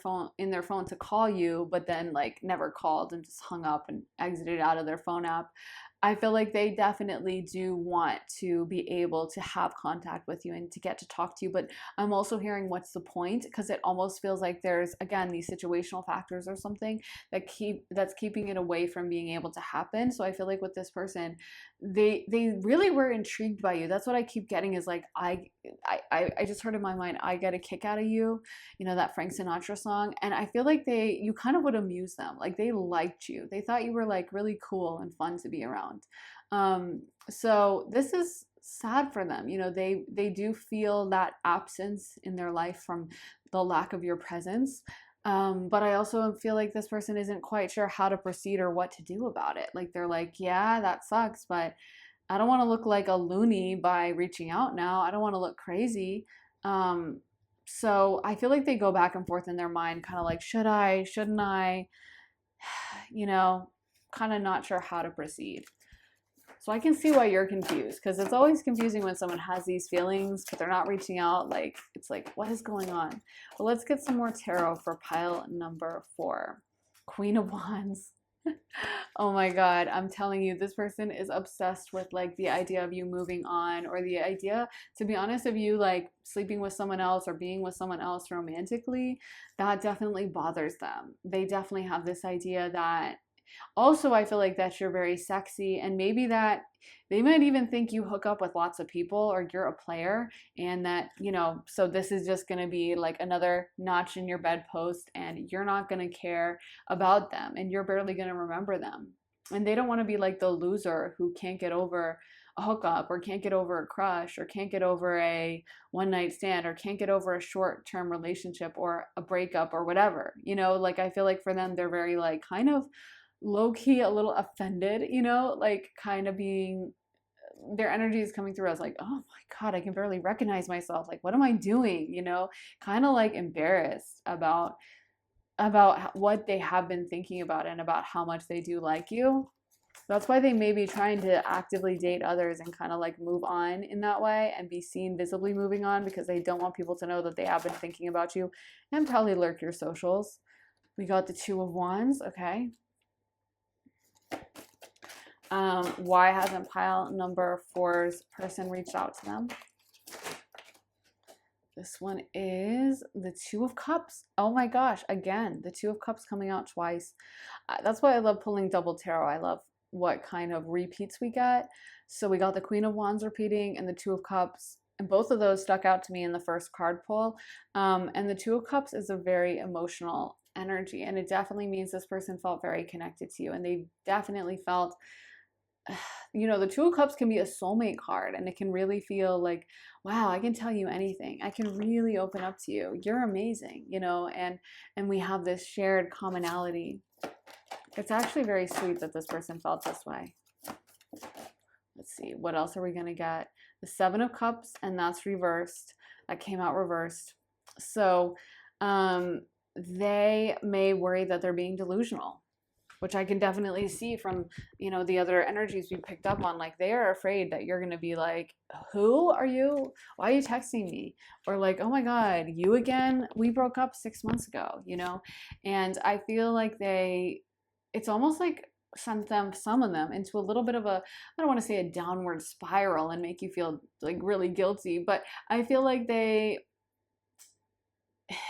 phone to call you, but then like never called and just hung up and exited out of their phone app. I feel like they definitely do want to be able to have contact with you and to get to talk to you. But I'm also hearing what's the point? Because it almost feels like there's, again, these situational factors or something that's keeping it away from being able to happen. So I feel like with this person, they really were intrigued by you. That's what I keep getting is like I just heard in my mind, I get a kick out of you, you know, that Frank Sinatra song. And I feel like you kind of would amuse them. Like they liked you. They thought you were like really cool and fun to be around. So this is sad for them. You know, they do feel that absence in their life from the lack of your presence. But I also feel like this person isn't quite sure how to proceed or what to do about it. Like they're like, yeah, that sucks, but I don't want to look like a loony by reaching out now. I don't want to look crazy. Um, so I feel like they go back and forth in their mind, kind of like, should I, shouldn't I? You know, kind of not sure how to proceed. So I can see why you're confused because it's always confusing when someone has these feelings, but they're not reaching out. Like, it's like, what is going on? Well, let's get some more tarot for pile number 4. Queen of Wands. Oh my God, I'm telling you, this person is obsessed with like the idea of you moving on or the idea, to be honest, of you like sleeping with someone else or being with someone else romantically. That definitely bothers them. They definitely have this idea that also, I feel like that you're very sexy, and maybe that they might even think you hook up with lots of people or you're a player, and that, you know, so this is just going to be like another notch in your bedpost, and you're not going to care about them, and you're barely going to remember them. And they don't want to be like the loser who can't get over a hookup or can't get over a crush or can't get over a one night stand or can't get over a short term relationship or a breakup or whatever. You know, like I feel like for them, they're very like kind of low key a little offended, you know, like kind of being their energy is coming through as like, oh my God, I can barely recognize myself. Like, what am I doing? You know, kind of like embarrassed about what they have been thinking about and about how much they do like you. That's why they may be trying to actively date others and kind of like move on in that way and be seen visibly moving on because they don't want people to know that they have been thinking about you and probably lurk your socials. We got the Two of Wands. Okay. Why hasn't pile number 4's person reached out to them? This one is the Two of Cups. Oh my gosh, again, the Two of Cups coming out twice. That's why I love pulling double tarot. I love what kind of repeats we get. So we got the Queen of Wands repeating and the Two of Cups. And both of those stuck out to me in the first card pull. And the Two of Cups is a very emotional energy. And it definitely means this person felt very connected to you. And they definitely felt, you know, the Two of Cups can be a soulmate card, and it can really feel like, wow, I can tell you anything. I can really open up to you. You're amazing, you know, and we have this shared commonality. It's actually very sweet that this person felt this way. Let's see, what else are we going to get? The Seven of Cups, and that's reversed. That came out reversed. So they may worry that they're being delusional, which I can definitely see from, you know, the other energies we picked up on. Like, they are afraid that you're going to be like, who are you? Why are you texting me? Or like, oh my God, you again? We broke up 6 months ago, you know? And I feel like it's almost like some of them into a little bit of a, I don't want to say a downward spiral and make you feel like really guilty, but I feel like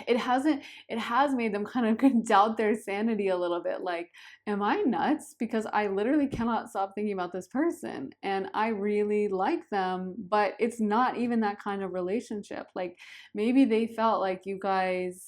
it has made them kind of doubt their sanity a little bit. Like, am I nuts? Because I literally cannot stop thinking about this person and I really like them, but it's not even that kind of relationship. Like, maybe they felt like you guys,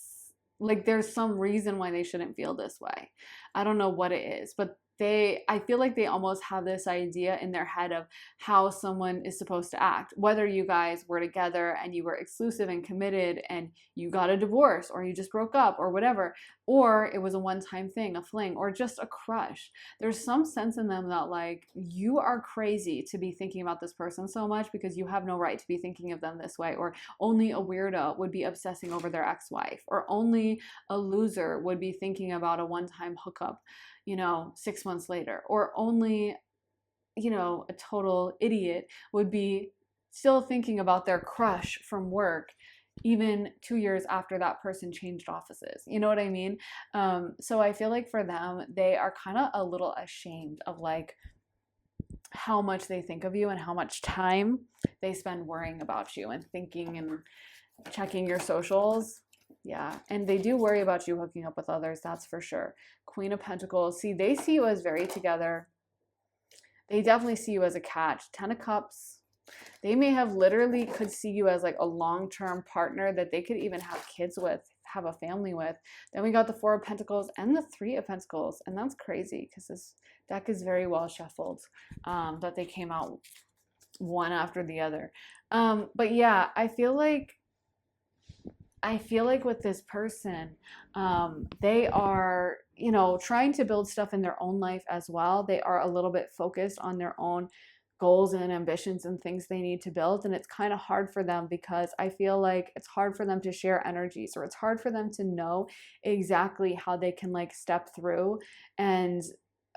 like there's some reason why they shouldn't feel this way. I don't know what it is, but I feel like they almost have this idea in their head of how someone is supposed to act. Whether you guys were together and you were exclusive and committed and you got a divorce or you just broke up or whatever, or it was a one-time thing, a fling, or just a crush. There's some sense in them that like, you are crazy to be thinking about this person so much because you have no right to be thinking of them this way, or only a weirdo would be obsessing over their ex-wife, or only a loser would be thinking about a one-time hookup, you know, 6 months later, or only, you know, a total idiot would be still thinking about their crush from work even 2 years after that person changed offices. You know what I mean? So I feel like for them, they are kind of a little ashamed of like how much they think of you and how much time they spend worrying about you and thinking and checking your socials. Yeah, and they do worry about you hooking up with others, that's for sure. Queen of Pentacles. See, they see you as very together. They definitely see you as a catch. Ten of Cups. They may have literally could see you as like a long-term partner that they could even have kids with, have a family with. Then we got the Four of Pentacles and the Three of Pentacles. And that's crazy because this deck is very well shuffled, that they came out one after the other. But yeah, I feel like with this person, they are, trying to build stuff in their own life as well. They are a little bit focused on their own goals and ambitions and things they need to build. And it's kind of hard for them because I feel like it's hard for them to share energies, or it's hard for them to know exactly how they can like step through and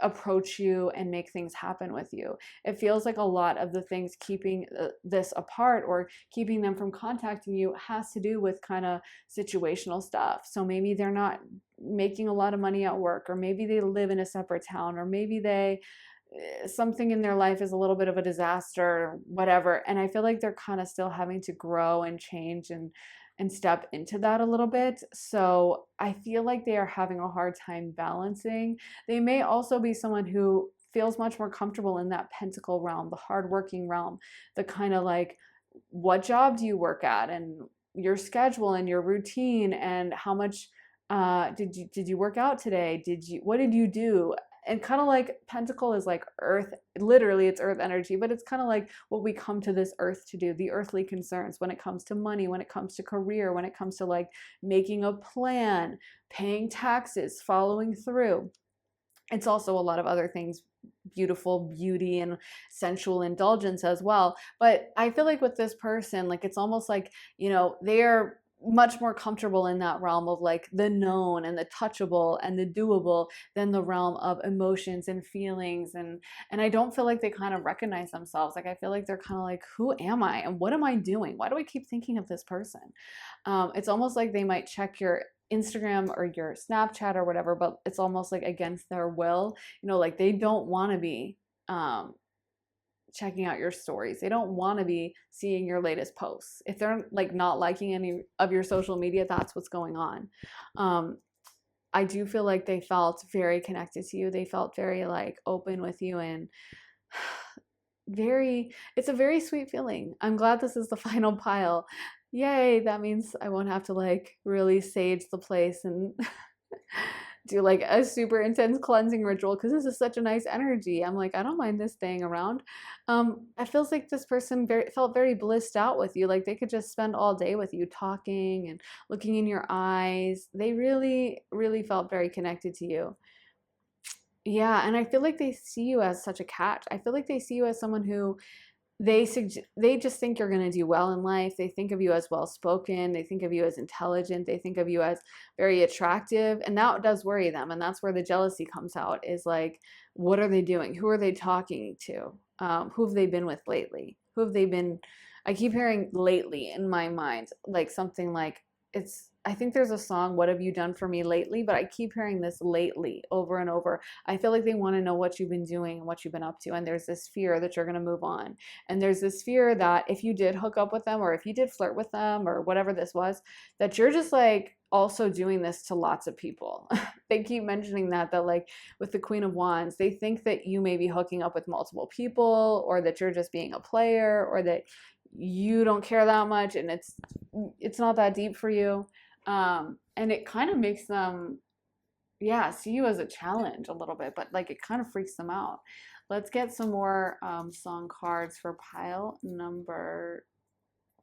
approach you and make things happen with you. It feels like a lot of the things keeping this apart or keeping them from contacting you has to do with kind of situational stuff. So maybe they're not making a lot of money at work, or maybe they live in a separate town, or maybe something in their life is a little bit of a disaster, whatever. And I feel like they're kind of still having to grow and change and step into that a little bit. So I feel like they are having a hard time balancing. They may also be someone who feels much more comfortable in that pentacle realm, the hardworking realm, the kind of like, what job do you work at, and your schedule and your routine, and how much did you work out today? What did you do? And kind of like pentacle is like earth, literally it's earth energy, but it's kind of like what we come to this earth to do, the earthly concerns when it comes to money, when it comes to career, when it comes to like making a plan, paying taxes, following through. It's also a lot of other things, beautiful beauty and sensual indulgence as well. But I feel like with this person, like it's almost like, they are much more comfortable in that realm of like the known and the touchable and the doable than the realm of emotions and feelings. And I don't feel like they kind of recognize themselves. Like I feel like they're kind of like, who am I and what am I doing? Why do I keep thinking of this person? It's almost like they might check your Instagram or your Snapchat or whatever, but it's almost like against their will. Like they don't want to be checking out your stories. They don't want to be seeing your latest posts. If they're like not liking any of your social media, that's what's going on. I do feel like they felt very connected to you. They felt very like open with you, and it's a very sweet feeling. I'm glad this is the final pile. Yay, that means I won't have to like really sage the place and do like a super intense cleansing ritual, because this is such a nice energy. I'm like, I don't mind this staying around. It feels like this person felt very blissed out with you. Like they could just spend all day with you talking and looking in your eyes. They really, really felt very connected to you. Yeah, and I feel like they see you as such a catch. I feel like they see you as someone who they just think you're going to do well in life. They think of you as well spoken. They think of you as intelligent. They think of you as very attractive, and that does worry them. And that's where the jealousy comes out. Is like, what are they doing? Who are they talking to? Who have they been with lately? Who have they been? I keep hearing lately in my mind, like something like it's. I think there's a song, "What Have You Done for Me Lately?" But I keep hearing this lately over and over. I feel like they want to know what you've been doing and what you've been up to. And there's this fear that you're going to move on. And there's this fear that if you did hook up with them, or if you did flirt with them, or whatever this was, that you're just like also doing this to lots of people. They keep mentioning that like with the Queen of Wands, they think that you may be hooking up with multiple people, or that you're just being a player, or that you don't care that much and it's not that deep for you. And it kind of makes them, yeah, see you as a challenge a little bit, but like it kind of freaks them out. Let's get some more song cards for pile number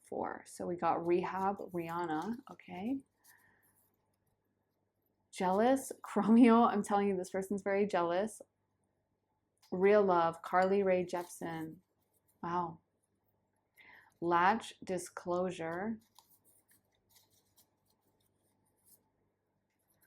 4. So we got Rehab, Rihanna, okay. Jealous, Chromeo, I'm telling you, this person's very jealous. Real Love, Carly Rae Jepsen, wow. Latch, Disclosure.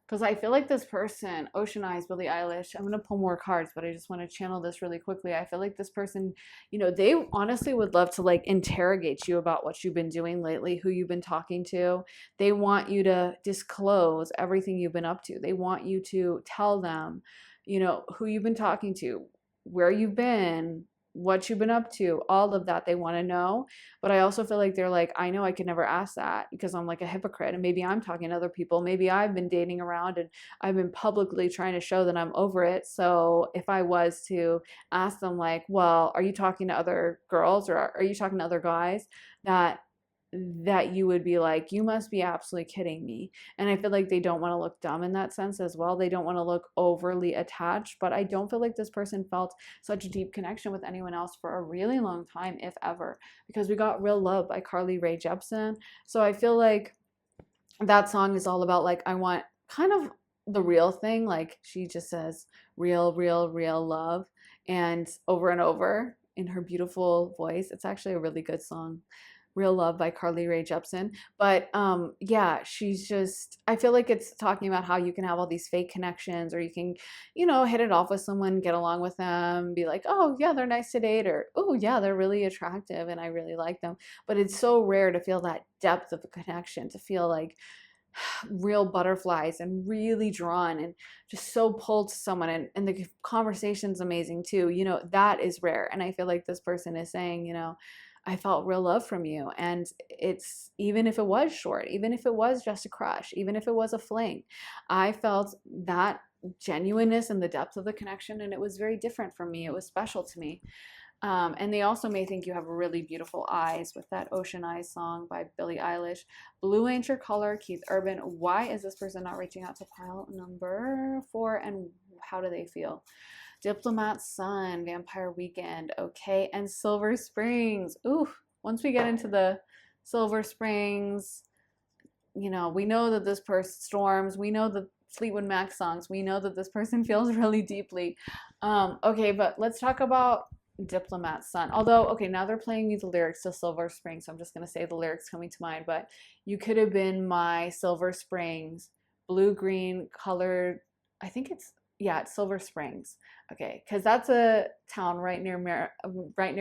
Because I feel like this person, Ocean Eyes, Billie Eilish, I'm going to pull more cards, but I just want to channel this really quickly. I feel like this person, they honestly would love to like interrogate you about what you've been doing lately, who you've been talking to. They want you to disclose everything you've been up to. They want you to tell them, who you've been talking to, where you've been, what you've been up to, all of that they want to know. But I also feel like they're like, I know I could never ask that because I'm like a hypocrite, and maybe I'm talking to other people. Maybe I've been dating around and I've been publicly trying to show that I'm over it. So if I was to ask them like, well, are you talking to other girls or are you talking to other guys? That you would be like, you must be absolutely kidding me. And I feel like they don't want to look dumb in that sense as well. They don't want to look overly attached, but I don't feel like this person felt such a deep connection with anyone else for a really long time, if ever, because we got Real Love by Carly Rae Jepsen. So I feel like that song is all about like, I want kind of the real thing. Like she just says, real, real, real love, and over in her beautiful voice. It's actually a really good song. Real Love by Carly Rae Jepsen. But yeah, she's just, I feel like it's talking about how you can have all these fake connections, or you can, hit it off with someone, get along with them, be like, oh yeah, they're nice to date, or oh yeah, they're really attractive and I really like them. But it's so rare to feel that depth of a connection, to feel like real butterflies and really drawn and just so pulled to someone, and the conversation's amazing too. That is rare. And I feel like this person is saying, I felt real love from you. And it's, even if it was short, even if it was just a crush, even if it was a fling, I felt that genuineness and the depth of the connection. And it was very different from me. It was special to me. And they also may think you have really beautiful eyes with that Ocean Eyes song by Billie Eilish. Blue Ain't Your Color, Keith Urban. Why is this person not reaching out to pile number 4, and how do they feel? Diplomat Sun, Vampire Weekend, okay, and Silver Springs. Ooh, once we get into the Silver Springs, we know that this person storms. We know the Fleetwood Mac songs. We know that this person feels really deeply. Okay, but let's talk about Diplomat Sun. Although, okay, now they're playing me the lyrics to Silver Springs, so I'm just going to say the lyrics coming to mind. But you could have been my Silver Springs, blue-green colored, I think it's Silver Springs. Okay, because that's a town right near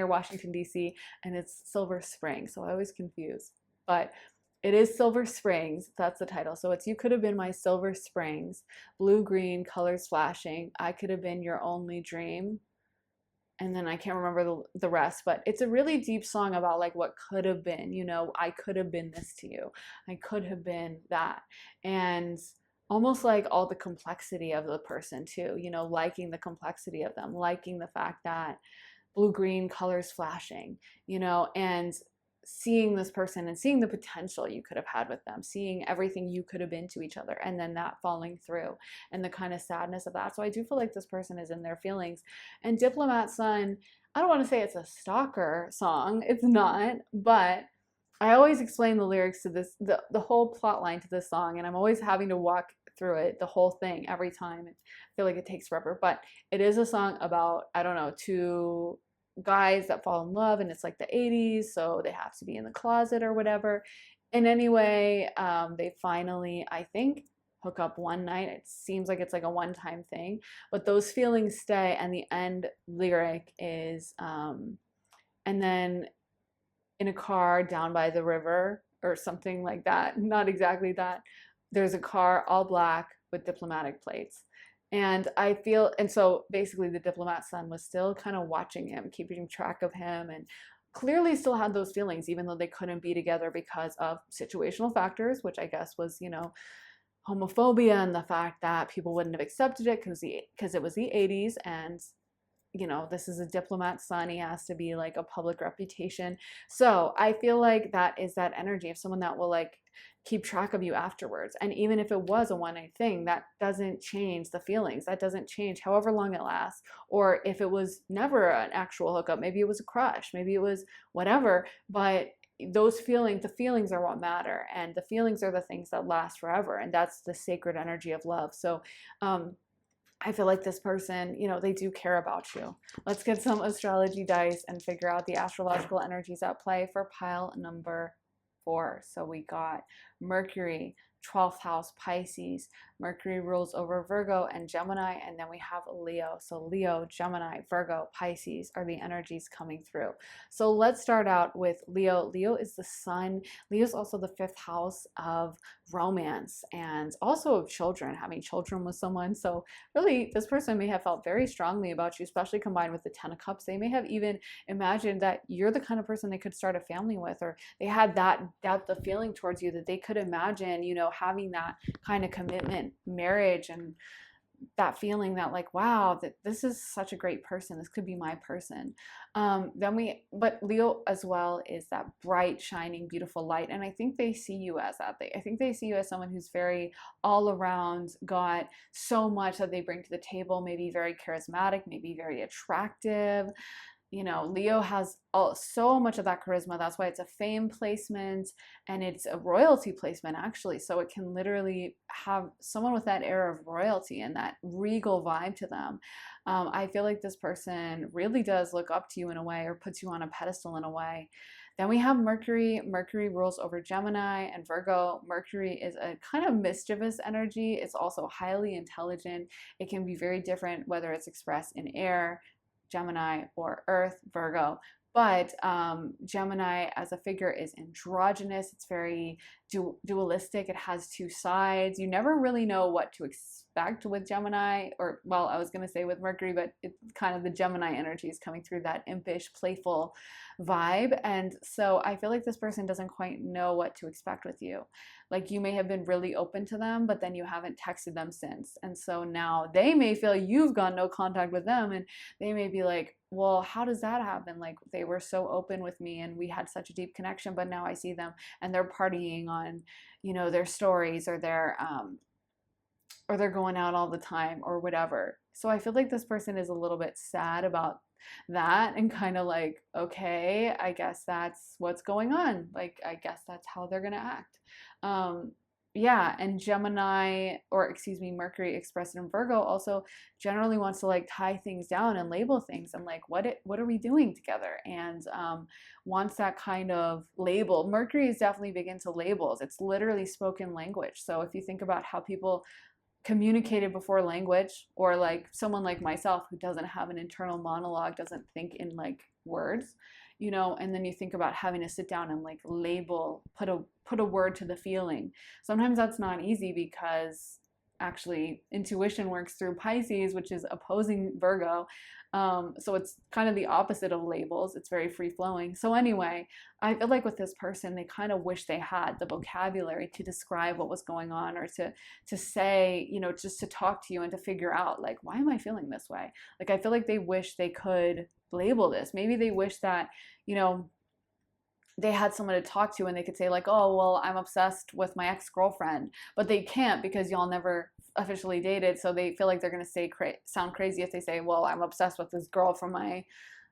Washington, D.C., and it's Silver Springs, so I always confuse. But it is Silver Springs. That's the title. So it's, you could have been my Silver Springs, blue-green, colors flashing. I could have been your only dream. And then I can't remember the rest, but it's a really deep song about like what could have been. I could have been this to you. I could have been that. And almost like all the complexity of the person too, liking the complexity of them, liking the fact that blue-green colors flashing, and seeing this person and seeing the potential you could have had with them, seeing everything you could have been to each other, and then that falling through, and the kind of sadness of that. So I do feel like this person is in their feelings. And Diplomat Sun, I don't want to say it's a stalker song. It's not, but I always explain the lyrics to this, the whole plot line to this song, and I'm always having to walk through it, the whole thing, every time. I feel like it takes forever, but it is a song about, I don't know, two guys that fall in love, and it's like the 80s, so they have to be in the closet or whatever. And anyway, they finally, I think, hook up one night. It seems like it's like a one-time thing, but those feelings stay. And the end lyric is, and then in a car down by the river, or something like that. Not exactly that. There's a car all black with diplomatic plates. And I feel, and so basically the Diplomat Sun was still kind of watching him, keeping track of him, and clearly still had those feelings, even though they couldn't be together because of situational factors, which I guess was, homophobia, and the fact that people wouldn't have accepted it because it was the 80s, and this is a diplomat's son. He has to be like a public reputation. So I feel like that is that energy of someone that will like keep track of you afterwards. And even if it was a one-night thing, that doesn't change the feelings. That doesn't change however long it lasts. Or if it was never an actual hookup, maybe it was a crush, maybe it was whatever, but those feelings, the feelings are what matter. And the feelings are the things that last forever. And that's the sacred energy of love. So, I feel like this person, they do care about you. Let's get some astrology dice and figure out the astrological energies at play for pile number 4. So we got Mercury, 12th house Pisces. Mercury rules over Virgo and Gemini, and then we have Leo. So Leo, Gemini, Virgo, Pisces are the energies coming through. So let's start out with Leo. Leo is the sun. Leo is also the 5th house of romance and also of children, having children with someone. So really, this person may have felt very strongly about you, especially combined with the 10 of Cups. They may have even imagined that you're the kind of person they could start a family with, or they had that depth of feeling towards you that they could imagine, having that kind of commitment, marriage, and that feeling that like, wow, that this is such a great person. This could be my person. But Leo as well is that bright, shining, beautiful light. And I think they see you as that. I think they see you as someone who's very all around, got so much that they bring to the table, maybe very charismatic, maybe very attractive. Leo has so much of that charisma. That's why it's a fame placement and it's a royalty placement, actually. So it can literally have someone with that air of royalty and that regal vibe to them. I feel like this person really does look up to you in a way, or puts you on a pedestal in a way. Then we have Mercury. Mercury rules over Gemini and Virgo. Mercury is a kind of mischievous energy. It's also highly intelligent. It can be very different whether it's expressed in air, Gemini, or Earth, Virgo. But Gemini as a figure is androgynous. It's very dualistic. It has two sides. You never really know what to expect with Gemini, or, well, I was going to say with Mercury, but it's kind of the Gemini energy is coming through, that impish, playful vibe. And so I feel like this person doesn't quite know what to expect with you. Like, you may have been really open to them, but then you haven't texted them since. And so now they may feel you've gone no contact with them, and they may be like, well, how does that happen? Like, they were so open with me and we had such a deep connection, but now I see them and they're partying on, their stories, or they're going out all the time or whatever. So I feel like this person is a little bit sad about that and kind of like, okay, I guess that's what's going on. Like, I guess that's how they're going to act. Yeah, and Gemini, or excuse me, Mercury expressed in Virgo also generally wants to like tie things down and label things, and like, what are we doing together? And wants that kind of label. Mercury is definitely big into labels. It's literally spoken language. So if you think about how people communicated before language, or like someone like myself who doesn't have an internal monologue, doesn't think in like words, and then you think about having to sit down and like label, put a word to the feeling. Sometimes that's not easy, because actually intuition works through Pisces, which is opposing Virgo. So it's kind of the opposite of labels. It's very free flowing. So anyway, I feel like with this person, they kind of wish they had the vocabulary to describe what was going on, or to say, just to talk to you and to figure out like, why am I feeling this way? Like, I feel like they wish they could label this. Maybe they wish that, they had someone to talk to and they could say like, oh, well, I'm obsessed with my ex-girlfriend, but they can't because y'all never officially dated. So they feel like they're going to sound crazy if they say, well, I'm obsessed with this girl from my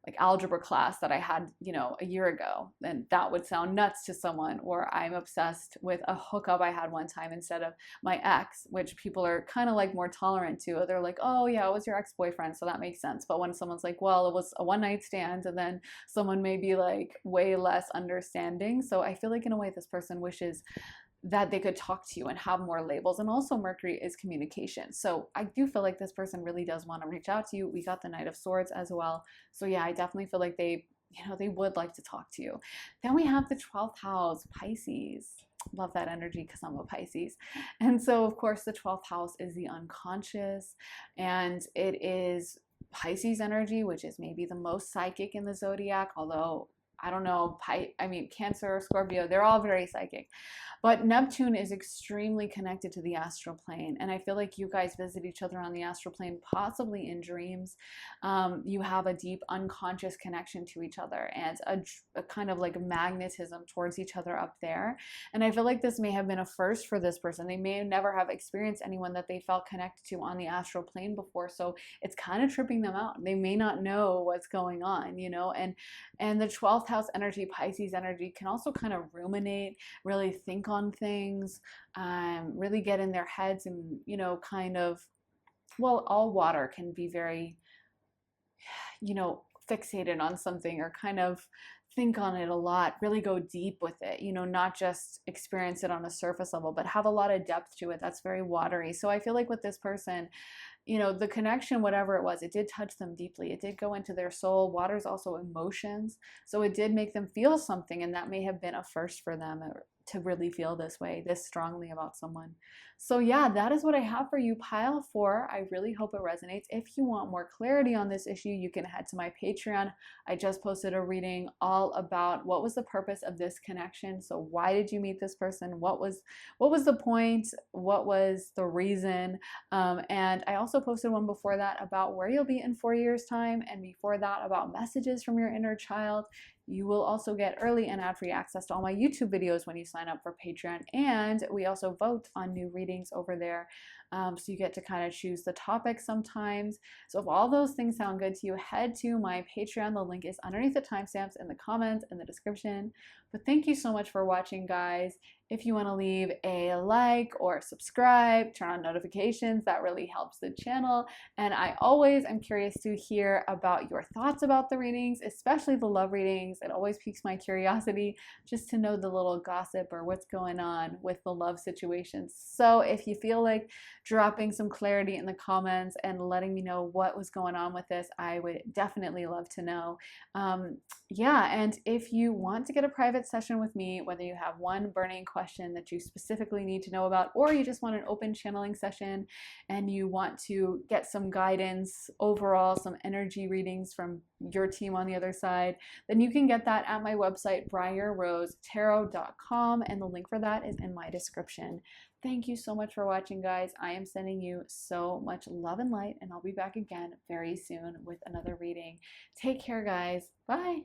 like algebra class that I had, a year ago. And that would sound nuts to someone. Or I'm obsessed with a hookup I had one time instead of my ex, which people are kind of like more tolerant to. They're like, oh yeah, it was your ex-boyfriend, so that makes sense. But when someone's like, well, it was a one night stand, and then someone may be like way less understanding. So I feel like in a way this person wishes that they could talk to you and have more labels. And also Mercury is communication. So I do feel like this person really does want to reach out to you. We got the Knight of Swords as well. So yeah, I definitely feel like they would like to talk to you. Then we have the 12th house, Pisces. Love that energy because I'm a Pisces. And so of course the 12th house is the unconscious, and it is Pisces energy, which is maybe the most psychic in the zodiac, although I don't know, Cancer, Scorpio, they're all very psychic. But Neptune is extremely connected to the astral plane. And I feel like you guys visit each other on the astral plane, possibly in dreams. You have a deep unconscious connection to each other, and a kind of like magnetism towards each other up there. And I feel like this may have been a first for this person. They may never have experienced anyone that they felt connected to on the astral plane before. So it's kind of tripping them out. They may not know what's going on, and the 12th house energy, Pisces energy, can also kind of ruminate, really think on things, really get in their heads, and kind of, well, all water can be very fixated on something, or kind of think on it a lot, really go deep with it, not just experience it on a surface level, but have a lot of depth to it. That's very watery. So I feel like with this person, the connection, whatever it was, it did touch them deeply. It did go into their soul. Water's also emotions. So it did make them feel something, and that may have been a first for them to really feel this way, this strongly about someone. So yeah, that is what I have for you, pile 4. I really hope it resonates. If you want more clarity on this issue, you can head to my Patreon. I just posted a reading all about what was the purpose of this connection. So why did you meet this person? What was the point? What was the reason? And I also posted one before that about where you'll be in 4 years' time, and before that about messages from your inner child. You will also get early and ad-free access to all my YouTube videos when you sign up for Patreon. And we also vote on new readings over there. So you get to kind of choose the topic sometimes. So if all those things sound good to you, head to my Patreon. The link is underneath the timestamps in the comments and the description. But thank you so much for watching, guys. If you want to leave a like or subscribe, turn on notifications, that really helps the channel. And I always am curious to hear about your thoughts about the readings, especially the love readings. It always piques my curiosity just to know the little gossip or what's going on with the love situations. So if you feel like dropping some clarity in the comments and letting me know what was going on with this, I would definitely love to know. Yeah, and if you want to get a private session with me, whether you have one burning question that you specifically need to know about, or you just want an open channeling session and you want to get some guidance overall, some energy readings from your team on the other side, then you can get that at my website, briarrosetarot.com, and the link for that is in my description. Thank you so much for watching, guys. I am sending you so much love and light, and I'll be back again very soon with another reading. Take care, guys. Bye.